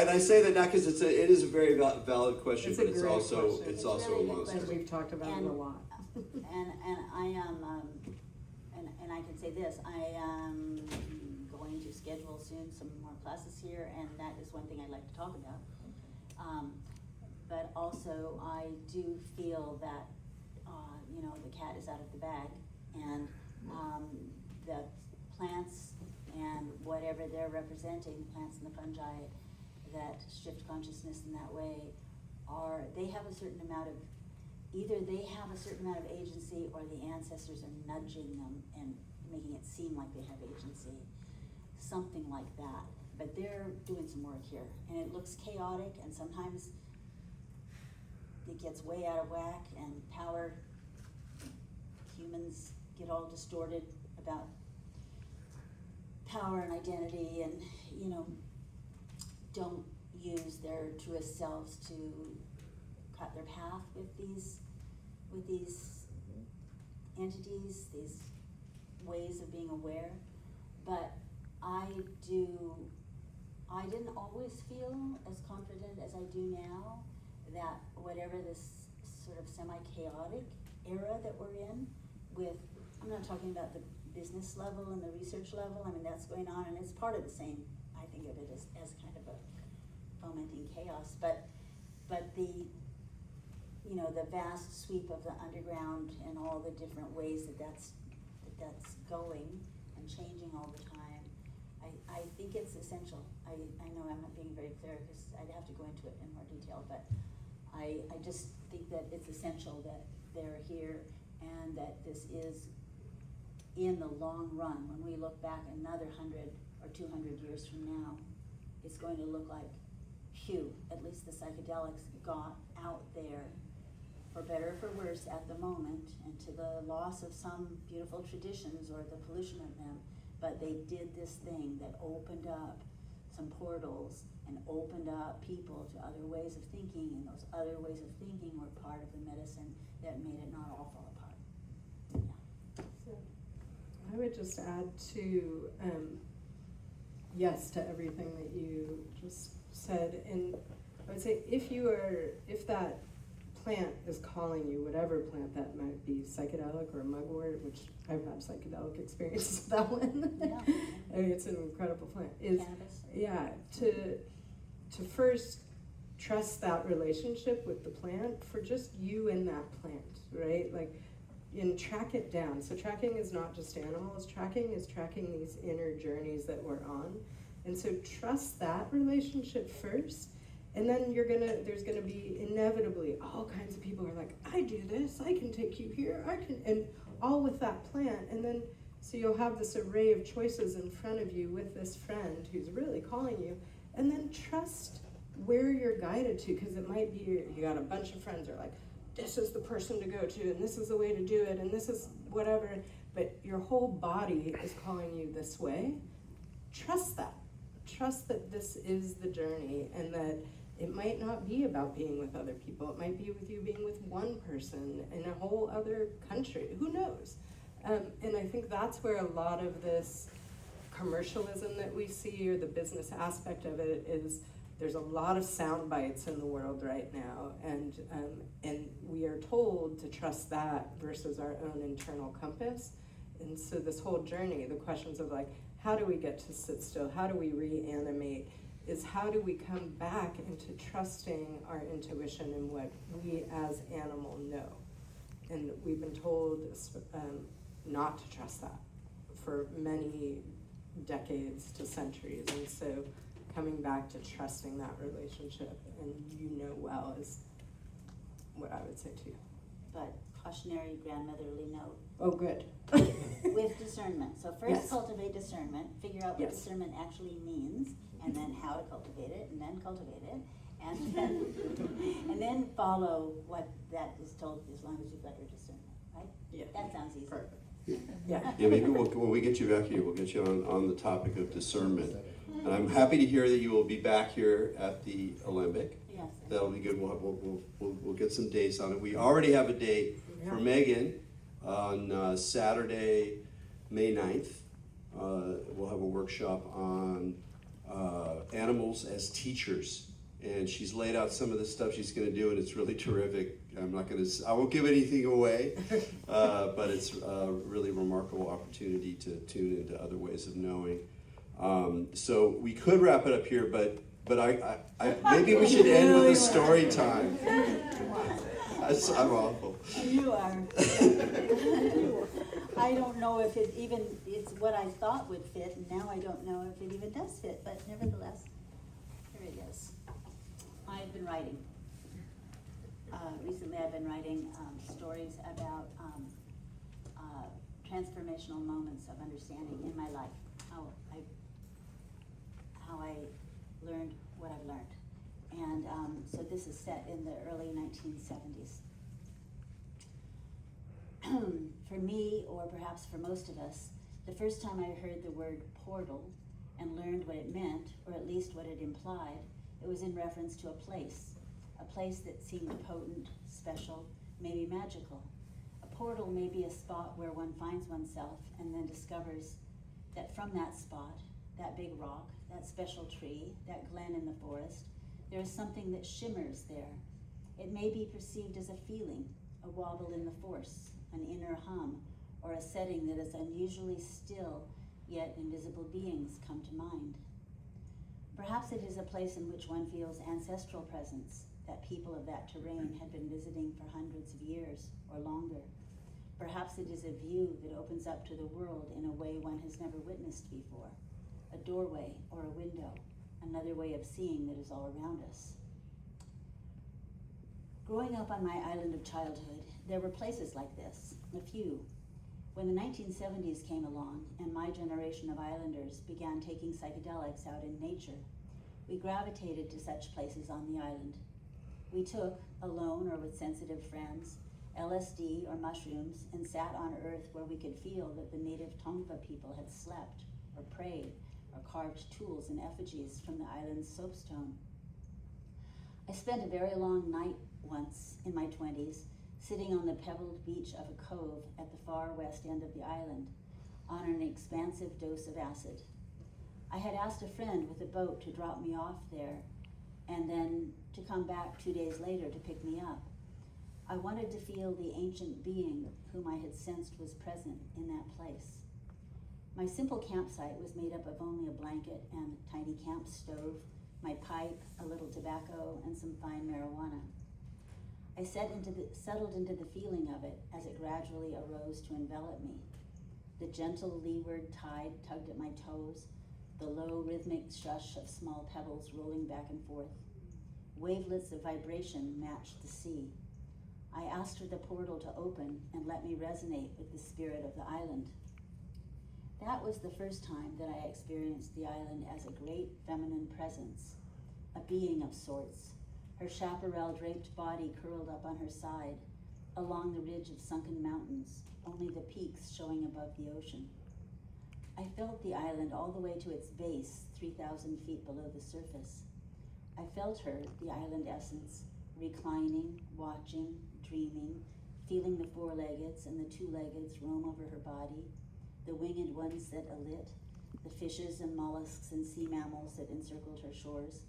I say that not because it is a very valid question, but it's also question. It's also really a good monster. We've talked about it a lot. And I am, and I can say this, I am going to schedule soon some more classes here, and that is one thing I'd like to talk about. But also, I do feel that, the cat is out of the bag, and the plants and whatever they're representing, plants and the fungi that shift consciousness in that way, they have a certain amount of, either they have a certain amount of agency, or the ancestors are nudging them and making it seem like they have agency, something like that. But they're doing some work here, and it looks chaotic, and sometimes it gets way out of whack, and humans get all distorted about power and identity, and don't use their truest selves to cut their path with these entities, these ways of being aware. But I didn't always feel as confident as I do now that whatever this sort of semi-chaotic era that we're in, I'm not talking about the business level and the research level, I mean, that's going on, and it's part of the same, I think of it as kind of a fomenting chaos, but the, you know, the vast sweep of the underground and all the different ways that's going and changing all the time, I think it's essential. I know I'm not being very clear because I'd have to go into it in more detail, but I just think that it's essential that they're here and that this is, in the long run, when we look back another 100 or 200 years from now, it's going to look like, phew, at least the psychedelics got out there, for better or for worse at the moment, and to the loss of some beautiful traditions or the pollution of them, but they did this thing that opened up some portals and opened up people to other ways of thinking, and those other ways of thinking were part of the medicine that made it not all fall apart. Yeah. So I would just add to yes to everything that you just said, and I would say if that plant is calling you, whatever plant that might be, psychedelic or mugwort, which I've had psychedelic experiences with that one. Yeah. I mean, it's an incredible plant. Cannabis. Yeah, to first trust that relationship with the plant for just you and that plant, right? Like, and track it down. So tracking is not just animals, tracking is tracking these inner journeys that we're on. And so trust that relationship first, and then there's gonna be inevitably all kinds of people who are like, I do this, I can take you here, and all with that plant. And then, so you'll have this array of choices in front of you with this friend who's really calling you, and then trust where you're guided to, because it might be you got a bunch of friends who are like, this is the person to go to, and this is the way to do it, and this is whatever, but your whole body is calling you this way. Trust that. Trust that this is the journey, and that it might not be about being with other people. It might be with you being with one person in a whole other country. Who knows? And I think that's where a lot of this commercialism that we see, or the business aspect of it, is there's a lot of sound bites in the world right now, and we are told to trust that versus our own internal compass. And so this whole journey, the questions of like, how do we get to sit still? How do we reanimate? Is how do we come back into trusting our intuition and what we as animal know? And we've been told not to trust that for many decades to centuries. And so coming back to trusting that relationship, and you know well, is what I would say to you. But cautionary grandmotherly note. Oh, good. With discernment. So first Yes. cultivate discernment, figure out what Yes. discernment actually means, and then how to cultivate it, and then cultivate it, and then follow what that is told, as long as you've got your discernment, right? Yeah. That sounds easy. Perfect. Yeah. Yeah, maybe when we get you back here, we'll get you on the topic of discernment. And I'm happy to hear that you will be back here at the Alembic. Yes. That'll be good. We'll get some dates on it. We already have a date for Meghan on Saturday, May 9th. We'll have a workshop on animals as teachers. And she's laid out some of the stuff she's going to do, and it's really terrific. I won't give anything away, but it's a really remarkable opportunity to tune into other ways of knowing. So we could wrap it up here, but I maybe we should end with a story time. I'm awful. You are. I don't know if it's what I thought would fit, and now I don't know if it even does fit, but nevertheless, here it is. I've been writing. Recently I've been writing stories about transformational moments of understanding in my life, how I learned what I've learned. And so this is set in the early 1970s. For me, or perhaps for most of us, the first time I heard the word portal and learned what it meant, or at least what it implied, it was in reference to a place that seemed potent, special, maybe magical. A portal may be a spot where one finds oneself and then discovers that from that spot, that big rock, that special tree, that glen in the forest, there is something that shimmers there. It may be perceived as a feeling, a wobble in the force, an inner hum, or a setting that is unusually still, yet invisible beings come to mind. Perhaps it is a place in which one feels ancestral presence, that people of that terrain had been visiting for hundreds of years or longer. Perhaps it is a view that opens up to the world in a way one has never witnessed before, a doorway or a window, another way of seeing that is all around us. Growing up on my island of childhood, there were places like this, a few. When the 1970s came along and my generation of islanders began taking psychedelics out in nature, we gravitated to such places on the island. We took, alone or with sensitive friends, LSD or mushrooms and sat on earth where we could feel that the native Tongva people had slept or prayed or carved tools and effigies from the island's soapstone. I spent a very long night once in my 20s sitting on the pebbled beach of a cove at the far west end of the island on an expansive dose of acid. I had asked a friend with a boat to drop me off there and then to come back 2 days later to pick me up. I wanted to feel the ancient being whom I had sensed was present in that place. My simple campsite was made up of only a blanket and a tiny camp stove, my pipe, a little tobacco, and some fine marijuana. I settled into the feeling of it as it gradually arose to envelop me. The gentle leeward tide tugged at my toes, the low rhythmic shush of small pebbles rolling back and forth. Wavelets of vibration matched the sea. I asked for the portal to open and let me resonate with the spirit of the island. That was the first time that I experienced the island as a great feminine presence, a being of sorts, her chaparral-draped body curled up on her side, along the ridge of sunken mountains, only the peaks showing above the ocean. I felt the island all the way to its base, 3,000 feet below the surface. I felt her, the island essence, reclining, watching, dreaming, feeling the four-leggeds and the two-leggeds roam over her body, the winged ones that alit, the fishes and mollusks and sea mammals that encircled her shores.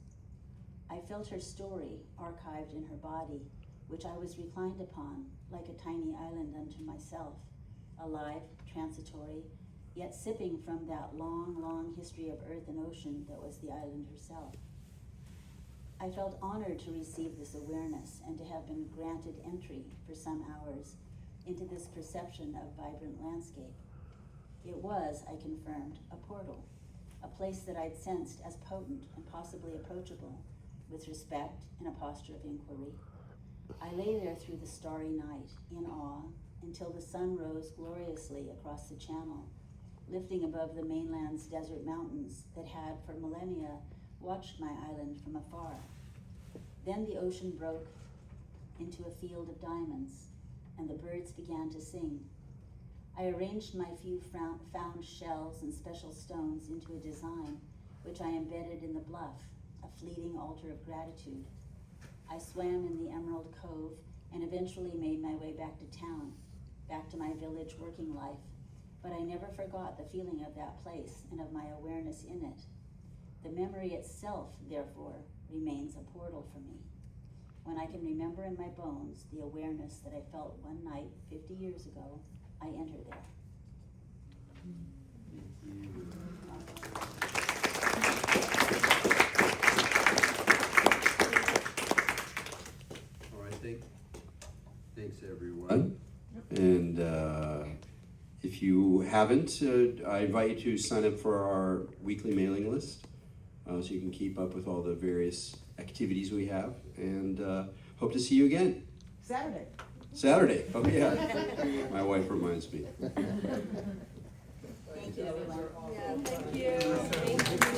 I felt her story archived in her body, which I was reclined upon like a tiny island unto myself, alive, transitory, yet sipping from that long, long history of earth and ocean that was the island herself. I felt honored to receive this awareness and to have been granted entry for some hours into this perception of vibrant landscape. It was, I confirmed, a portal, a place that I'd sensed as potent and possibly approachable, with respect and a posture of inquiry. I lay there through the starry night, in awe, until the sun rose gloriously across the channel, lifting above the mainland's desert mountains that had, for millennia, watched my island from afar. Then the ocean broke into a field of diamonds, and the birds began to sing. I arranged my few found shells and special stones into a design, which I embedded in the bluff, a fleeting altar of gratitude. I swam in the Emerald Cove and eventually made my way back to town, back to my village working life, but I never forgot the feeling of that place and of my awareness in it. The memory itself, therefore, remains a portal for me. When I can remember in my bones the awareness that I felt one night 50 years ago, I enter there. All right, thanks everyone. And if you haven't, I invite you to sign up for our weekly mailing list so you can keep up with all the various activities we have. And hope to see you again. Saturday, oh yeah. My wife reminds me. Thank you, everyone. Yeah, thank you. Thank you.